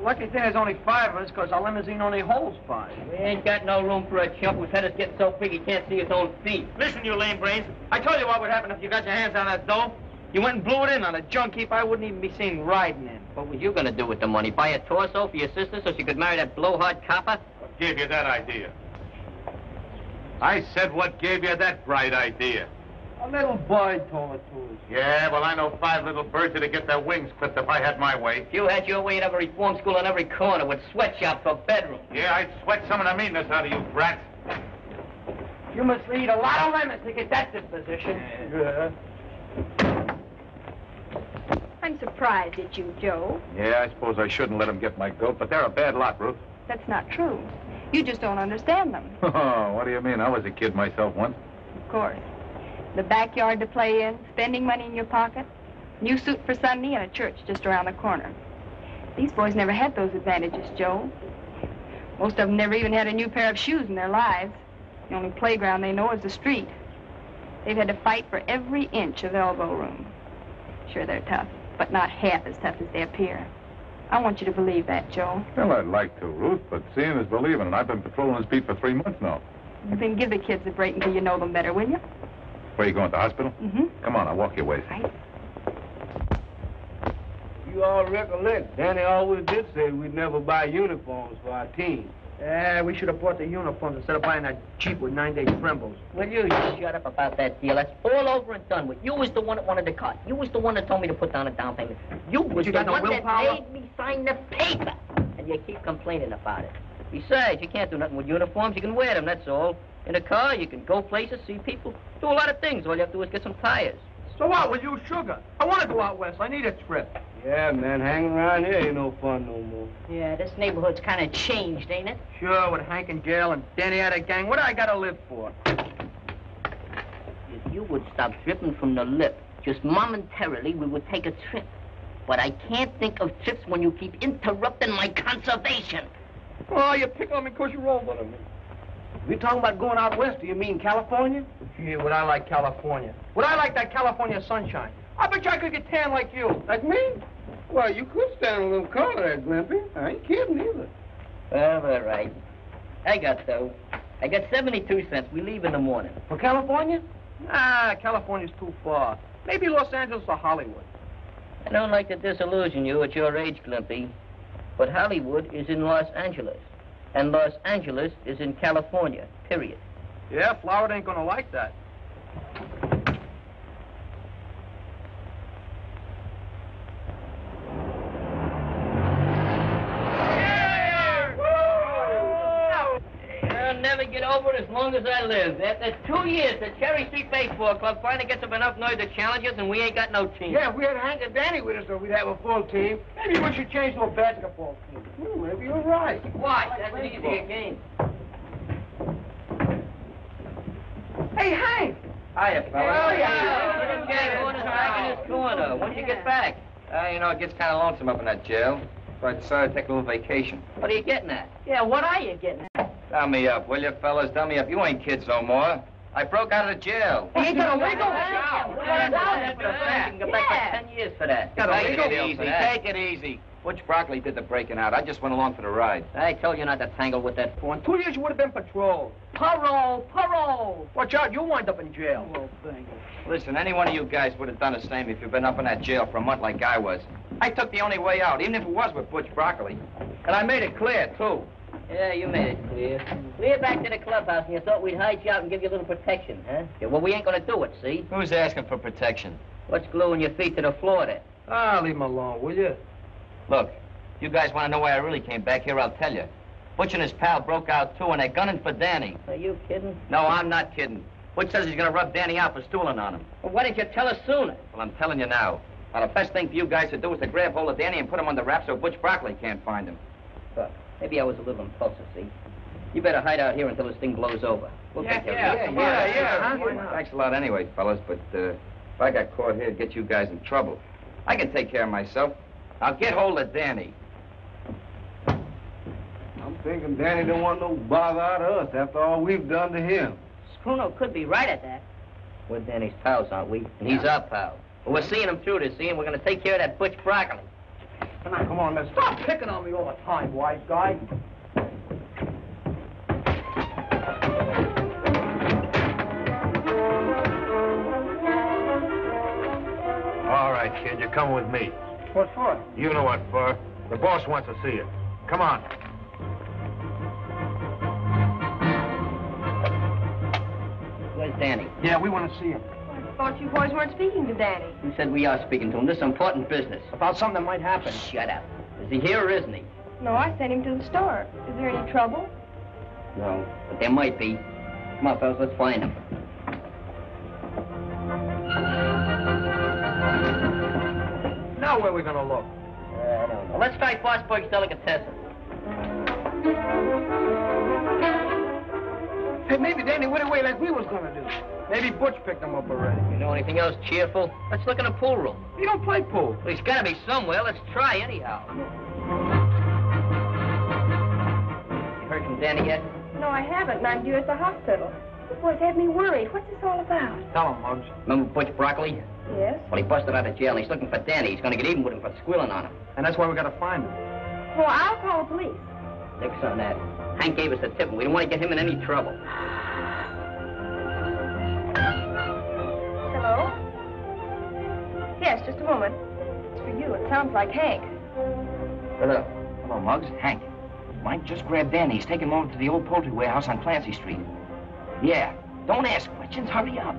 I: Lucky thing there's only 5 of us, because our limousine only holds 5.
A: We ain't got no room for a chump whose head is getting so big he can't see his own feet.
I: Listen, you lame brains. I told you what would happen if you got your hands on that dough. You went and blew it in on a junk heap I wouldn't even be seen riding in.
A: What was you gonna do with the money? Buy a torso for your sister so she could marry that blowhard copper?
D: What gave you that idea? I said what gave you that bright idea?
I: A little bird told it to us.
D: Yeah, well, I know 5 little birds that'd get their wings clipped if I had my way.
A: If you had your way, you'd have a reform school on every corner with sweatshops for bedrooms.
D: Yeah, I'd sweat some of the meanness out of you brats.
I: You must eat a lot of lemons to get that disposition. Yeah.
F: I'm surprised at you, Joe.
D: Yeah, I suppose I shouldn't let them get my goat, but they're a bad lot, Ruth.
F: That's not true. You just don't understand them.
D: Oh, what do you mean? I was a kid myself once.
F: Of course. The backyard to play in, spending money in your pocket, new suit for Sunday, and a church just around the corner. These boys never had those advantages, Joe. Most of them never even had a new pair of shoes in their lives. The only playground they know is the street. They've had to fight for every inch of elbow room. Sure, they're tough, but not half as tough as they appear. I want you to believe that, Joe.
D: Well, I'd like to, Ruth, but seeing is believing, and I've been patrolling this beat for 3 months now.
F: Then give the kids a break until you know them better, will you?
D: Where you going, to the hospital?
F: Mm-hmm.
D: Come on, I'll walk your ways.
F: Right.
I: You all recollect, Danny always did say we'd never buy uniforms for our team. Yeah, we should have bought the uniforms instead of buying that cheap with 9-day trembles.
A: Will you shut up about that deal? That's all over and done with. You was the one that wanted the car. You was the one that told me to put down a down payment. You was
I: You
A: the
I: got no
A: one that
I: willpower?
A: made me sign the paper. And you keep complaining about it. Besides, you can't do nothing with uniforms. You can wear them, that's all. In a car, you can go places, see people, do a lot of things. All you have to do is get some tires.
I: So what, will you sugar? I want to go out west. I need a trip. Yeah, man, hanging around here ain't no fun no more.
C: Yeah, this neighborhood's kind of changed, ain't it?
I: Sure, with Hank in jail and Danny out of gang, what do I got to live for?
A: If you would stop dripping from the lip Just momentarily, we would take a trip. But I can't think of trips when you keep interrupting my conservation.
I: Oh, you pick on me because you're older than me. If you're talking about going out west, do you mean California? Gee, would I like California? Would I like that California sunshine? I bet you I could get tan like you. Like me? Well, you could stand a little colder there, Glimpy. I ain't kidding either.
A: Well, all right. I got 72 cents. We leave in the morning.
I: For California? Ah, California's too far. Maybe Los Angeles or Hollywood.
A: I don't like to disillusion you at your age, Glimpy, but Hollywood is in Los Angeles, and Los Angeles is in California, period.
I: Yeah, Florida ain't gonna like that.
A: I'll never get over it as long as I live. After 2 years, the Cherry Street Baseball Club finally gets up enough noise to challenge us, and we ain't got no team.
I: Yeah, if we had Hank and Danny with us, though, we'd have a full team. Maybe we should change to a basketball team. Maybe you're right.
A: Why? That's an easier game.
I: Hey, Hank!
G: Hiya, fella.
A: Little guy going back in his corner. When did you get back?
G: You know, it gets kind of lonesome up in that jail. So I decided to take a little vacation.
A: What are you getting at?
C: Yeah, what are you getting at?
G: Dumb me up, will you, fellas? Dumb me up. You ain't kids no more. I broke out of the jail.
I: You ain't got a legal?
A: You can go back for 10 years for that.
G: Take it easy. Take it easy. Butch Broccoli did the breaking out. I just went along for the ride.
A: I told you not to tangle with that.
I: For 2 years, you would have been patrolled.
C: Parole!
I: Watch out, you'll wind up in jail.
C: Well, thank you.
G: Listen, any one of you guys would have done the same if you'd been up in that jail for a month like I was. I took the only way out, even if it was with Butch Broccoli. And I made it clear, too.
A: Yeah, you made it clear. Clear back to the clubhouse, and you thought we'd hide you out and give you a little protection, huh? Yeah, well, we ain't gonna do it, see?
G: Who's asking for protection?
A: What's gluing your feet to the floor there?
I: Ah, leave him alone, will you?
G: Look, if you guys want to know why I really came back here, I'll tell you. Butch and his pal broke out, too, and they're gunning for Danny.
A: Are you kidding?
G: No, I'm not kidding. Butch says he's gonna rub Danny out for stooling on him.
A: Well, why didn't you tell us sooner?
G: Well, I'm telling you now. Now, the best thing for you guys to do is to grab hold of Danny and put him under wraps so Butch Broccoli can't find him.
A: Look, maybe I was a little impulsive, see? You better hide out here until this thing blows over. We'll take care of it.
G: Yeah. Thanks a lot anyway, fellas, but if I got caught here, it'd get you guys in trouble. I can take care of myself. I'll get hold of Danny.
I: I'm thinking Danny don't want no bother out of us after all we've done to him.
C: Spruno could be right at that.
A: We're Danny's pals, aren't we? And he's our pal. Well, we're seeing him through this, see? And we're going to take care of that Butch Broccoli.
I: Come on, let's stop picking on me all the time, wise guy.
E: All right, kid, you're coming with me.
I: What for?
E: You know what for. The boss wants to see you. Come on.
A: Where's Danny?
I: Yeah, we want to see him.
F: I thought you boys weren't speaking to Danny.
A: Who said we are speaking to him? This is important business.
I: About something that might happen.
A: Shut up. Is he here or isn't he?
F: No, I sent him to the store. Is there any trouble?
A: No, but there might be. Come on, fellas, let's find him.
I: Now where are we going to look?
A: I don't know. Let's try Fosburg's Delicatessen.
I: Hey, maybe Danny went away like we was going to do. Maybe Butch picked him up already.
A: You know anything else cheerful? Let's look in the pool room.
I: You don't play pool.
A: Well, he's got to be somewhere. Let's try anyhow. You heard from Danny yet?
F: No, I haven't, and I'm due at the hospital. The boys had me worried. What's this all about?
I: Tell him, Muggs.
A: Remember Butch Broccoli?
F: Yes?
A: Well, he busted out of jail, and he's looking for Danny. He's going to get even with him for squealing on him.
I: And that's why we got to find him.
F: Well, I'll call the police.
A: Nix on that. Hank gave us the tip, and we don't want to get him in any trouble.
F: Hello? Yes, just a moment. It's for you. It sounds like Hank.
A: Hello.
G: Hello, Muggs. Hank. Mike, just grab Danny. He's taking him over to the old poultry warehouse on Clancy Street. Yeah. Don't ask questions. Hurry up.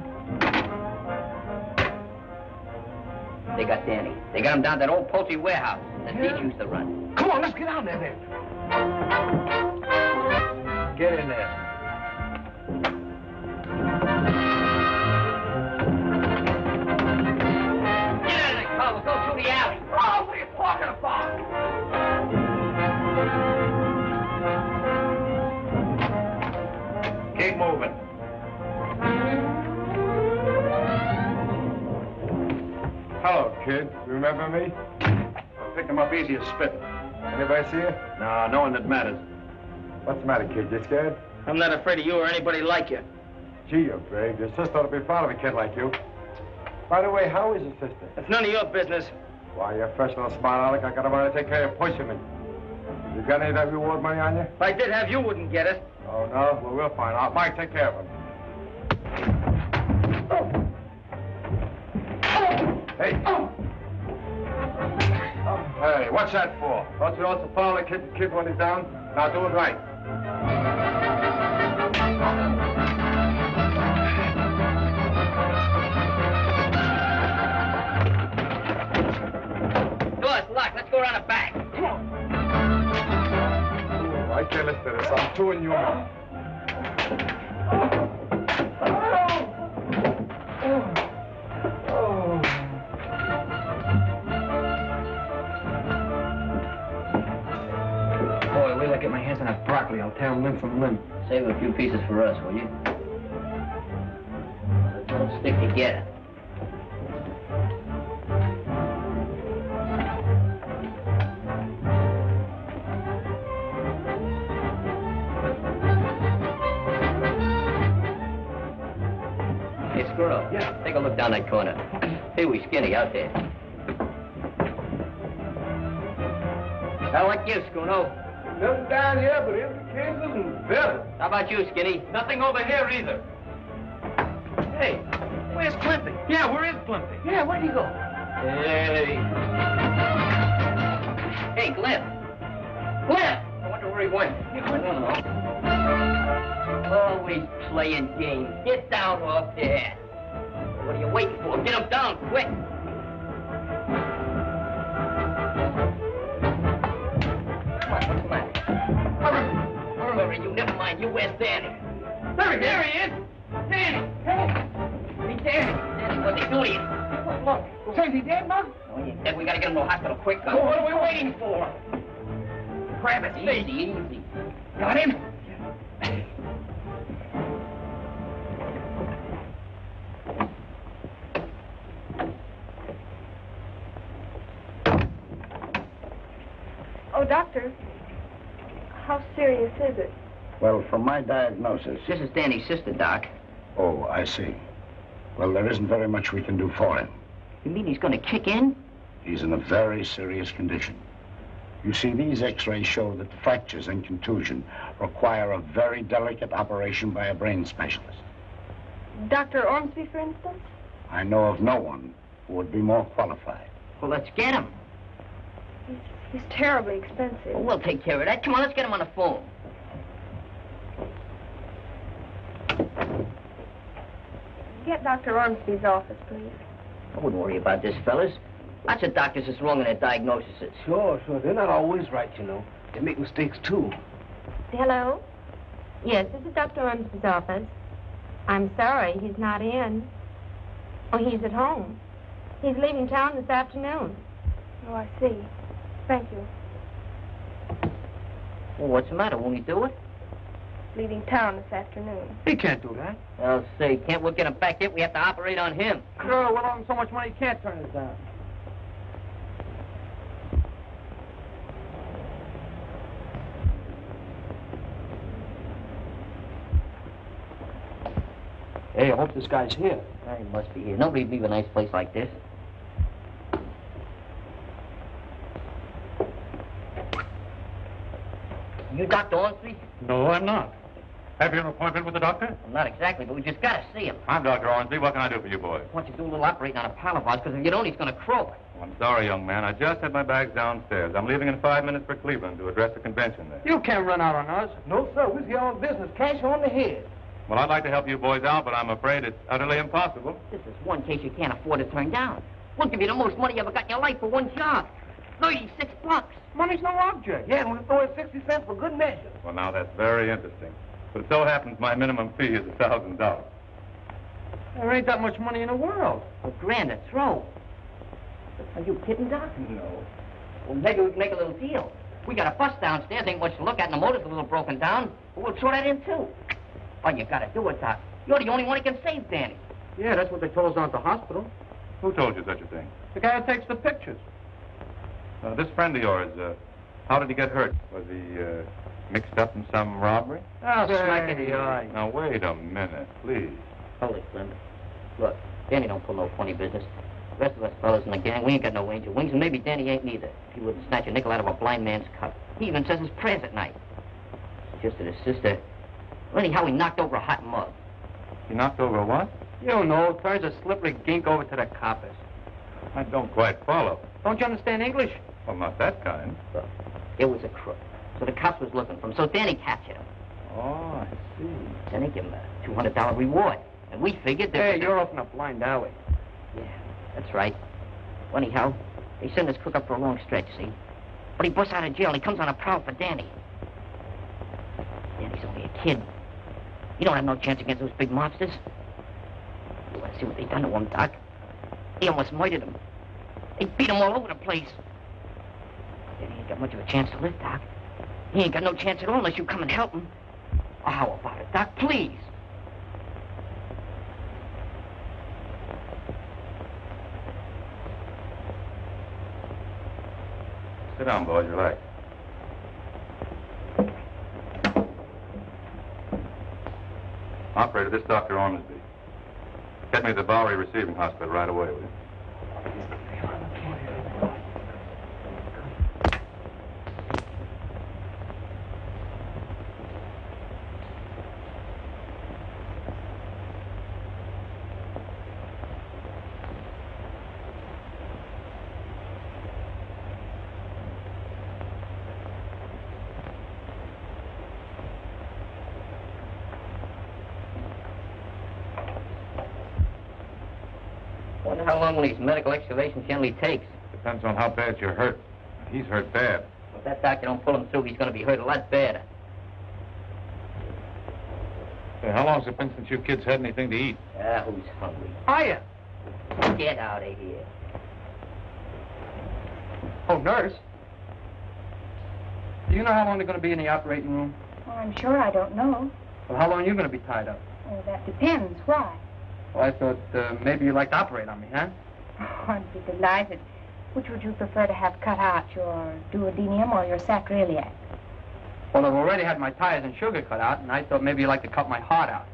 A: They got Danny. They got him down to that old poultry warehouse that Deej used to run.
I: Come on, let's get down there then.
E: Get in there.
A: Get out of that car. We'll go through the alley.
I: Oh, what are you talking about?
E: Keep moving. Hello, kid. Remember me?
D: I picked him up easy as spit.
E: Anybody see you?
D: No, no one that matters.
E: What's the matter, kid? You scared?
B: I'm not afraid of you or anybody like you.
E: Gee, you're brave. Your sister ought to be proud of a kid like you. By the way, how is your sister?
B: It's none of your business.
E: Why, you're fresh and smart, Alec. I got a mind to take care of pushermen. You got any of that reward money on you?
B: If I did have, you wouldn't get it.
E: Oh, no? Well, we'll find out. Mike, take care of him. Hey. Hey, what's that for? Don't you also follow the kid when he's down? Now do it right.
A: Door's locked. Let's go around the back. Come on.
E: Oh, I can't listen to this. I'm too inhuman.
I: Boy, wait till I get my hands on that broccoli. I'll tear him limb from limb.
A: Save a few pieces for us, will you? So don't stick together. Hey, Squirrel.
I: Yeah.
A: Take a look down that corner. Hey, we Skinny out there. I like you, Schoono.
E: Nothing down here but empty cases and bills.
A: How about you, Skinny?
B: Nothing over here either. Hey, where's Climpy? Yeah, where is Climpy?
I: Yeah, where'd he go?
A: Hey. Hey, Glimp. Glimp! I wonder where he went. I don't know. Always playing games. Get down off there. What are you waiting for? Get him down, quick. What's the matter? Hurry, you never mind. You, where's Danny?
B: There he is. Danny.
A: Hey, Danny. Danny, what they do to you?
I: Look, say, is he dead, Mug?
A: Oh, he's dead. We gotta get him to the hospital quick.
B: Well, what are we waiting for?
A: Grab it. Easy. Got him?
F: Oh, doctor, how serious is it?
J: Well, from my diagnosis...
A: This is Danny's sister, Doc.
J: Oh, I see. Well, there isn't very much we can do for him.
A: You mean he's gonna kick in?
J: He's in a very serious condition. You see, these x-rays show that fractures and contusion require a very delicate operation by a brain specialist.
F: Dr. Ormsby, for instance?
J: I know of no one who would be more qualified.
A: Well, let's get him.
F: He's terribly expensive.
A: Well, we'll take care of that. Come on, let's get him on the phone.
F: Get Dr. Ormsby's office, please.
A: I wouldn't worry about this, fellas. Lots of doctors is wrong in their diagnoses.
I: Sure. They're not always right, you know. They make mistakes, too.
K: Hello? Yes, this is Dr. Ormsby's office. I'm sorry, he's not in. Oh, he's at home. He's leaving town this afternoon.
F: Oh, I see. Thank you.
A: Well, what's the matter? Won't he do it?
F: Leaving town this afternoon.
I: He can't do that.
A: I'll say, can't we get him back yet? We have to operate on him.
I: Sure, we'll owe him so much money he can't turn us down. Hey, I hope this guy's here.
A: He must be here. Nobody'd leave a nice place like this. You Dr. Ormsby?
D: No, I'm not. Have you an appointment with the doctor?
A: Well, not exactly, but we just gotta see him.
D: I'm Dr. Ormsby. What can I do for you, boys?
A: I want you to do a little operating on a pal of ours, because if you don't, he's gonna croak.
D: Oh, I'm sorry, young man. I just had my bags downstairs. I'm leaving in 5 minutes for Cleveland to address the convention there.
I: You can't run out on us. No, sir. We're here on business. Cash on the head.
D: Well, I'd like to help you boys out, but I'm afraid it's utterly impossible.
A: This is one case you can't afford to turn down. We'll give you the most money you ever got in your life for one job. $36.
I: Money's no object. Yeah, and we'll throw it 60 cents for good measure.
D: Well, now, that's very interesting. But it so happens my minimum fee is $1,000.
I: There ain't that much money in the world.
A: $1,000 a throw. Are you kidding, Doc?
I: No.
A: Well, maybe we can make a little deal. We got a bus downstairs, ain't much to look at, and the motor's a little broken down. But we'll throw that in, too. Well, you gotta do it, Doc. You're the only one who can save Danny.
I: Yeah, that's what they told us down at the hospital.
D: Who told you such a thing?
B: The guy who takes the pictures.
D: This friend of yours, how did he get hurt? Was he mixed up in some robbery?
B: Oh, smack in the eye.
D: Now, wait a minute, please.
A: Holy Slim. Look, Danny don't pull no funny business. The rest of us fellas in the gang, we ain't got no angel wings, and maybe Danny ain't neither. He wouldn't snatch a nickel out of a blind man's cup. He even says his prayers at night. Just that his sister... Well, anyhow, he knocked over a hot mug.
D: He knocked over what?
B: You know, turns a slippery gink over to the coppers.
D: I don't quite follow.
B: Don't you understand English?
D: Well, not that kind.
A: Look, it was a crook. So the cops was looking for him, so Danny captured him.
D: Oh, I see.
A: Then they give him a $200 reward. And we figured that...
B: Hey, you're off in a blind alley.
A: Yeah, that's right. Well, anyhow, they send this crook up for a long stretch, see? But he busts out of jail and he comes on a prowl for Danny. Danny's only a kid. He don't have no chance against those big mobsters. You want to see what they done to him, Doc? They almost murdered him. They beat him all over the place. Danny ain't got much of a chance to live, Doc. He ain't got no chance at all unless you come and help him. Oh, how about it, Doc? Please.
D: Sit down, boys. Relax. Operator, this is Dr. Ormsby. Get me to the Bowery Receiving Hospital right away, will you?
A: Wonder how long one of these medical excavations generally takes.
D: Depends on how bad you're hurt. He's hurt bad.
A: If that doctor don't pull him through, he's going to be hurt a lot badder.
D: Hey, how long's it been since you kids had anything to eat?
A: Who's hungry?
B: Hiya.
A: Get out of here.
B: Oh, nurse. Do you know how long they're going to be in the operating room?
F: Well, I'm sure I don't know.
B: Well, how long are you going to be tied up?
F: Oh, that depends. Why?
B: Well, I thought maybe you'd like to operate on me, huh?
F: Oh, I'd be delighted. Which would you prefer to have cut out, your duodenum or your sacroiliac?
B: Well, I've already had my tires and sugar cut out, and I thought maybe you'd like to cut my heart out.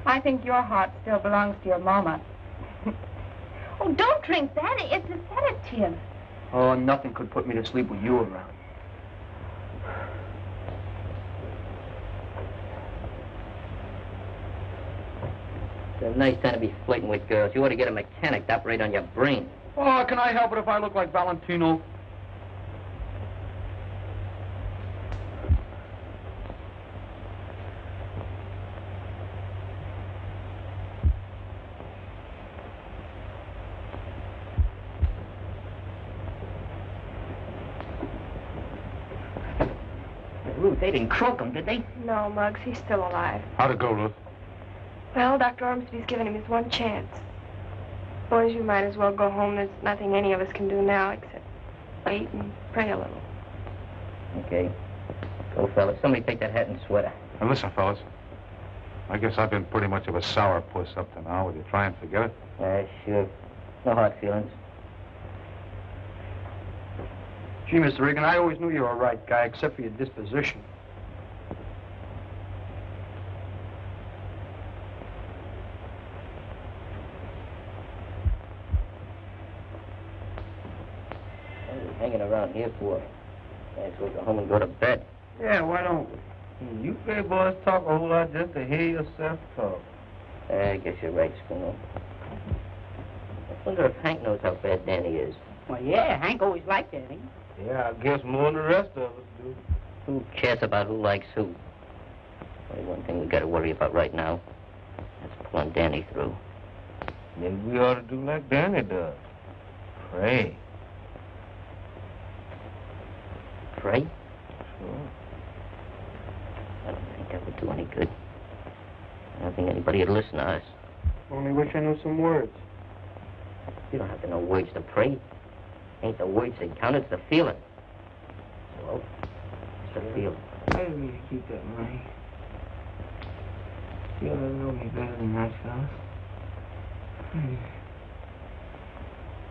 F: I think your heart still belongs to your mama. Oh, don't drink that. It's a sedative.
B: Oh, nothing could put me to sleep with you around.
A: It's a nice time to be flirting with girls. You ought to get a mechanic to operate on your brain.
B: Oh, can I help it if I look like Valentino?
A: Ruth, they didn't croak him, did they?
F: No, Muggs, he's still alive.
D: How'd it go, Ruth?
F: Well, Dr. Ormsby's given him his one chance. Boys, you might as well go home. There's nothing any of us can do now except wait and pray a little.
A: Okay. Go, fellas. Somebody take that hat and sweater.
D: Now, listen, fellas. I guess I've been pretty much of a sourpuss up to now. Will you try and forget it?
A: Sure. No hard feelings.
B: Gee, Mr. Regan, I always knew you were a right guy, except for your disposition.
A: What are you hanging around here for? Might as well go home and go to bed.
I: Yeah, why don't we? You big boys talk a whole lot just to hear yourself talk.
A: I guess you're right, Schooner. I wonder if Hank knows how bad Danny is.
C: Well, yeah, Hank always liked Danny.
I: Yeah, I guess more than the rest of us do.
A: Who cares about who likes who? Only one thing we got to worry about right now. That's pulling Danny through.
I: Maybe we ought to do like Danny does. Pray.
A: Pray?
I: Sure.
A: I don't think that would do any good. I don't think anybody would listen to us.
B: Only wish I knew some words.
A: You don't have to know words to pray. Ain't the words that count, it's the feeling. So, it's the feeling.
I: I didn't mean to keep that money. You ought to know me better than that, fellas.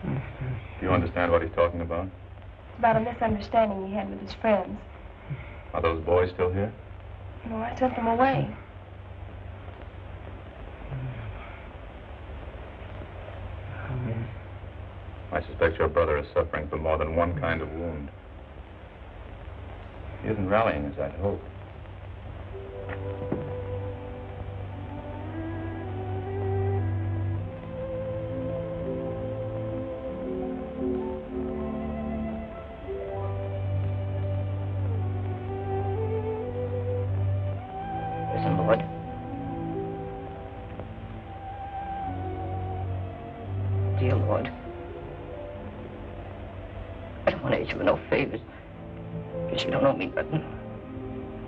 D: Do you understand what he's talking about?
F: It's about a misunderstanding he had with his friends.
D: Are those boys still here?
F: No, I sent them away.
D: I suspect your brother is suffering from more than one kind of wound. He isn't rallying as I'd hoped.
A: Listen, Lord. Dear Lord. I don't want to ask you no favors. Because you don't owe me nothing.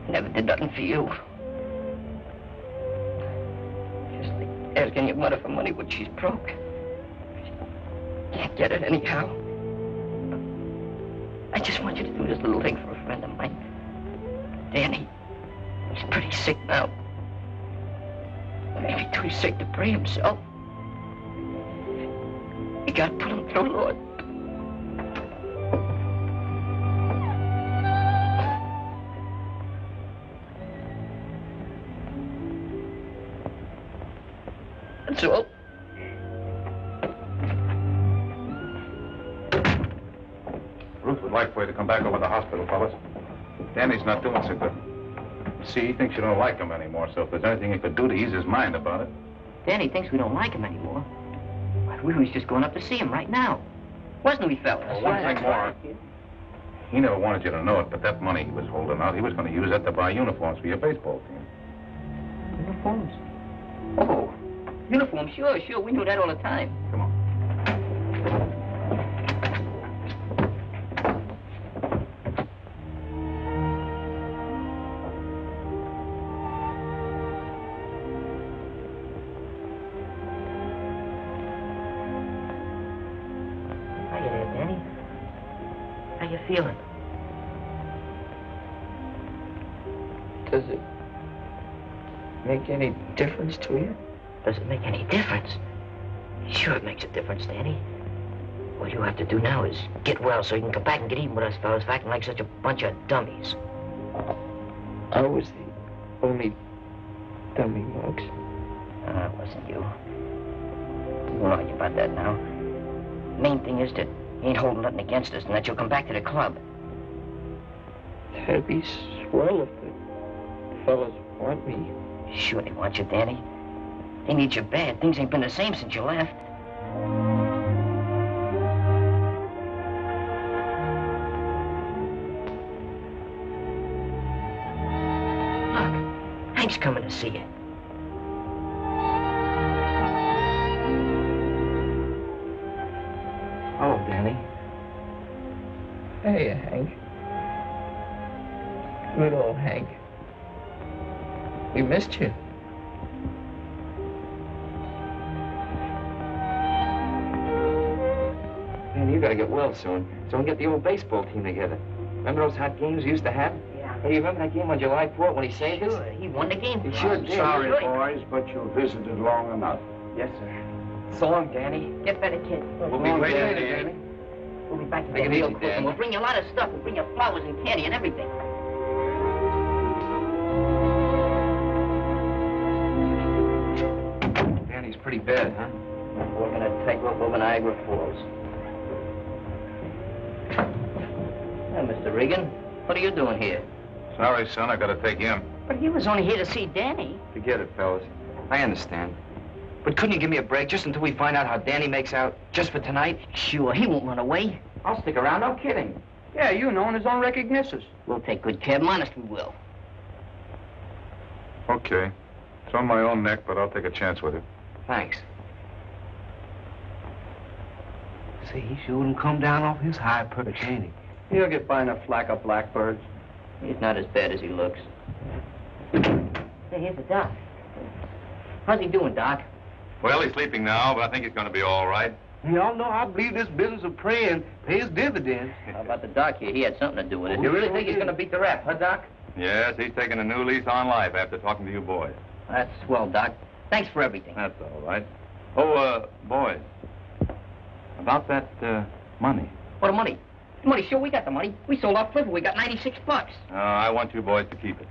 A: I never did nothing for you. Just like asking your mother for money when she's broke. She can't get it anyhow. I just want you to do this little thing for a friend of mine. Danny. He's pretty sick now. Maybe too sick to pray himself. You gotta put him through, Lord. That's all.
D: Ruth would like for you to come back over to the hospital, fellas. Danny's not doing so good. See, he thinks you don't like him anymore, so if there's anything you could do to ease his mind about it.
A: Danny thinks we don't like him anymore. But we was just going up to see him right now. Wasn't we, fellas?
D: Well, one thing more. He never wanted you to know it, but that money he was holding out, he was going to use that to buy uniforms for your baseball team.
A: Uniforms? Oh, uniforms, sure. We knew that all the time.
D: Come on.
A: Hiya there, Danny. How you feeling?
I: Does it make any difference to you?
A: Does it make any difference? Sure it makes a difference, Danny. All you have to do now is get well so you can come back and get even with us fellas for acting like such a bunch of dummies.
I: I was the only dummy, Muggs.
A: It wasn't you. We won't argue about that now. Main thing is that you ain't holding nothing against us and that you'll come back to the club.
I: That'd be swell if the fellas want me.
A: Sure they want you, Danny. They need you bad. Things ain't been the same since you left. Look, Hank's coming to see you.
I: Oh, Danny. Hey, Hank. Good old Hank. We missed you.
G: Man, you gotta get well soon, so we can get the old baseball team together. Remember those hot games we used to have?
A: Yeah.
G: Hey, you remember that game on July 4th when he saved us?
A: Sure, he won the game.
G: He sure
J: I'm
G: did.
J: sorry,
A: Good.
J: boys, but you visited long enough.
G: Yes, sir. So long, Danny.
A: Get better, kid.
G: We'll be waiting,
I: Danny.
A: We'll be back
G: Take
A: again
G: it
A: real
G: easy,
A: quick,
G: Dan.
A: and we'll bring you a lot of stuff. We'll bring you flowers and candy and everything.
G: Danny's pretty bad, huh?
A: We're gonna take up over Niagara Falls. Now, Mr. Regan, what are you doing here?
D: Sorry, son, I got to take you in.
A: But he was only here to see Danny.
G: Forget it, fellas. I understand. But couldn't you give me a break just until we find out how Danny makes out? Just for tonight?
A: Sure, he won't run away.
G: I'll stick around, no kidding.
I: Yeah, you know, and his own recognitions.
A: We'll take good care of him, honest we will.
D: Okay. It's on my own neck, but I'll take a chance with it.
G: Thanks.
H: See, he sure wouldn't come down off his high perch, ain't he?
I: He'll get by in a flock of blackbirds.
A: He's not as bad as he looks. Hey, here's the doc. How's he doing, Doc?
D: Well, he's sleeping now, but I think he's going to be all right.
H: Y'all know I believe this business of praying pays dividends.
A: How about the doc here? He had something to do with it.
G: You really think he's gonna beat the rap, huh, Doc?
D: Yes, he's taking a new lease on life after talking to you boys.
A: That's swell, Doc. Thanks for everything.
D: That's all right. Oh, boys. About that, money.
A: What the money? The money, sure, we got the money. We sold our flipper. We got $96.
D: I want you boys to keep it.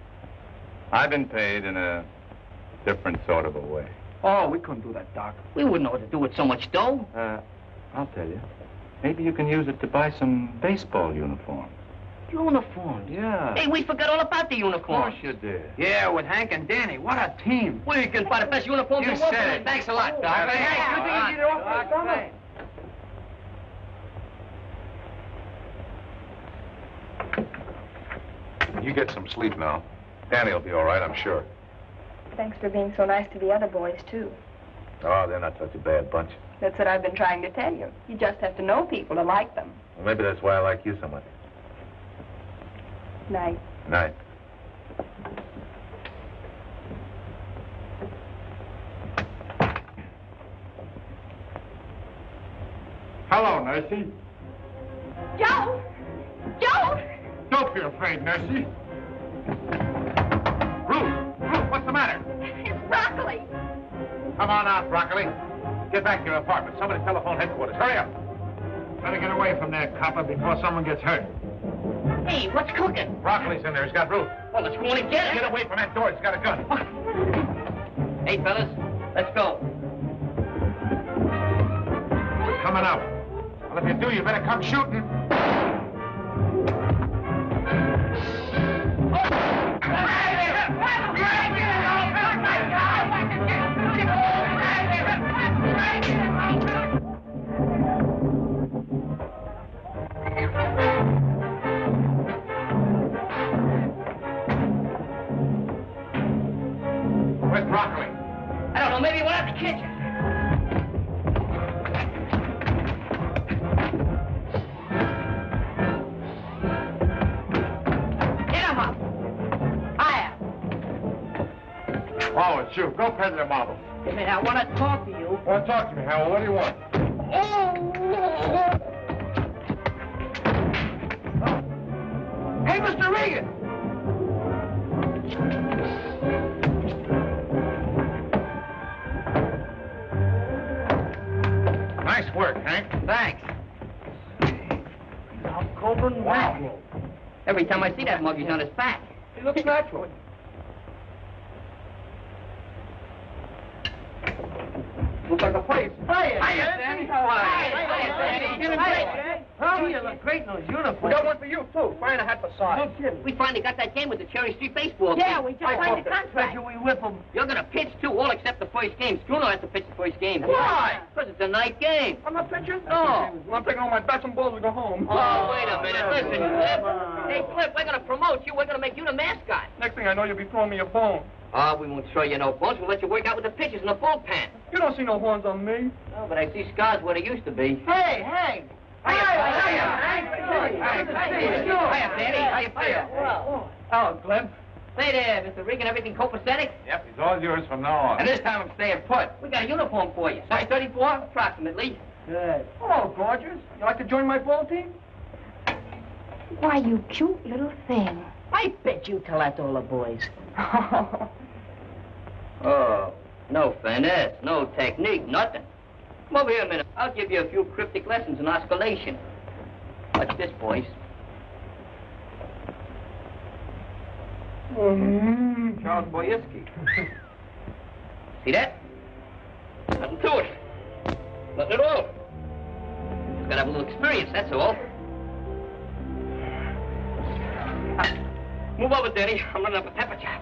D: I've been paid in a different sort of a way.
I: Oh, we couldn't do that, Doc.
A: We wouldn't know what to do with so much dough.
D: I'll tell you. Maybe you can use it to buy some baseball uniforms.
A: Uniforms?
D: Yeah.
A: Hey, we forgot all about the
D: Of
A: uniforms.
D: course you did.
I: Yeah, with Hank and Danny. What a team.
A: We can buy the best uniforms
D: You
A: in the world.
D: said it.
A: Thanks a lot, Doc.
I: Hey, Hank, you think you get it off my stomach?
D: You get some sleep now. Danny will be all right, I'm sure.
F: Thanks for being so nice to the other boys, too.
D: Oh, they're not such a bad bunch.
F: That's what I've been trying to tell you. You just have to know people to like them.
D: Well, maybe that's why I like you so much.
F: Night.
D: Night.
E: Hello, Nursey.
F: Joe! Joe!
E: Don't be afraid, Nursey. Ruth, what's the matter?
F: It's Broccoli.
E: Come on out, Broccoli. Get back to your apartment. Somebody telephone headquarters. Hurry up. Better get away from there, copper, before someone gets hurt.
A: Hey, what's cooking?
E: Broccoli's in there. He's got Ruth.
A: Well, let's go in and get it.
E: Get away from that door. He's got a gun.
A: Hey, fellas, let's go.
E: We're coming out. Well, if you do, you better come shooting. Where's Broccoli?
A: I don't know, maybe he went out the kitchen. Get him up. Hiya.
E: Oh, it's you. Go peddle the marbles.
A: Hey, man, I want to talk to you.
E: Well, talk to me, Howell. What do you want?
I: Hey, Mr. Regan!
E: Nice work, Hank.
A: Thanks.
I: Coburn
E: Wow.
A: Every time I see that mug, he's on his back.
I: He looks natural. Looks like a place.
A: Hiya, Danny. How are you? Hiya, Danny.
I: Feeling great, huh? You look great in those uniforms. We got one for you, too. Find a hat for size. No kidding.
A: We finally got that game with the Cherry Street baseball team.
F: Yeah, we just signed the contract.
I: We whip them.
A: You're going to pitch, too, all except the first game. Struno has to pitch the first game.
I: Why?
A: Because it's a night game.
I: I'm not pitching?
A: No.
I: Well, I'm taking all my bats and balls to go home.
A: Oh, wait a minute. Listen, Clip. Hey, Clip, we're going to promote you. We're going to make you the mascot.
I: Next thing I know, you'll be throwing me a bone.
A: Oh, we won't throw you no bones. We'll let you work out with the pitchers in the bullpen.
I: You don't see no horns on me.
A: No, but I see scars where they used to be.
I: Hey, Hank!
A: Hiya, Danny. How you feel?
I: Oh, Glenn.
A: Say there, Mr. Regan, everything copacetic?
D: Yep, he's all yours from now on.
G: And this time I'm staying put.
A: We got a uniform for you. Size 34, approximately.
I: Good. Hello, gorgeous. You like to join my ball team?
F: Why, you cute little thing.
C: I bet you tell that to all the boys.
A: Oh, no finesse, no technique, nothing. Come over here a minute. I'll give you a few cryptic lessons in osculation. Watch this, boys.
I: Charles Boyski.
A: See that? Nothing to it. Nothing at all. Just gotta have a little experience, that's all. Move over, Danny. I'm running up a pepper chop.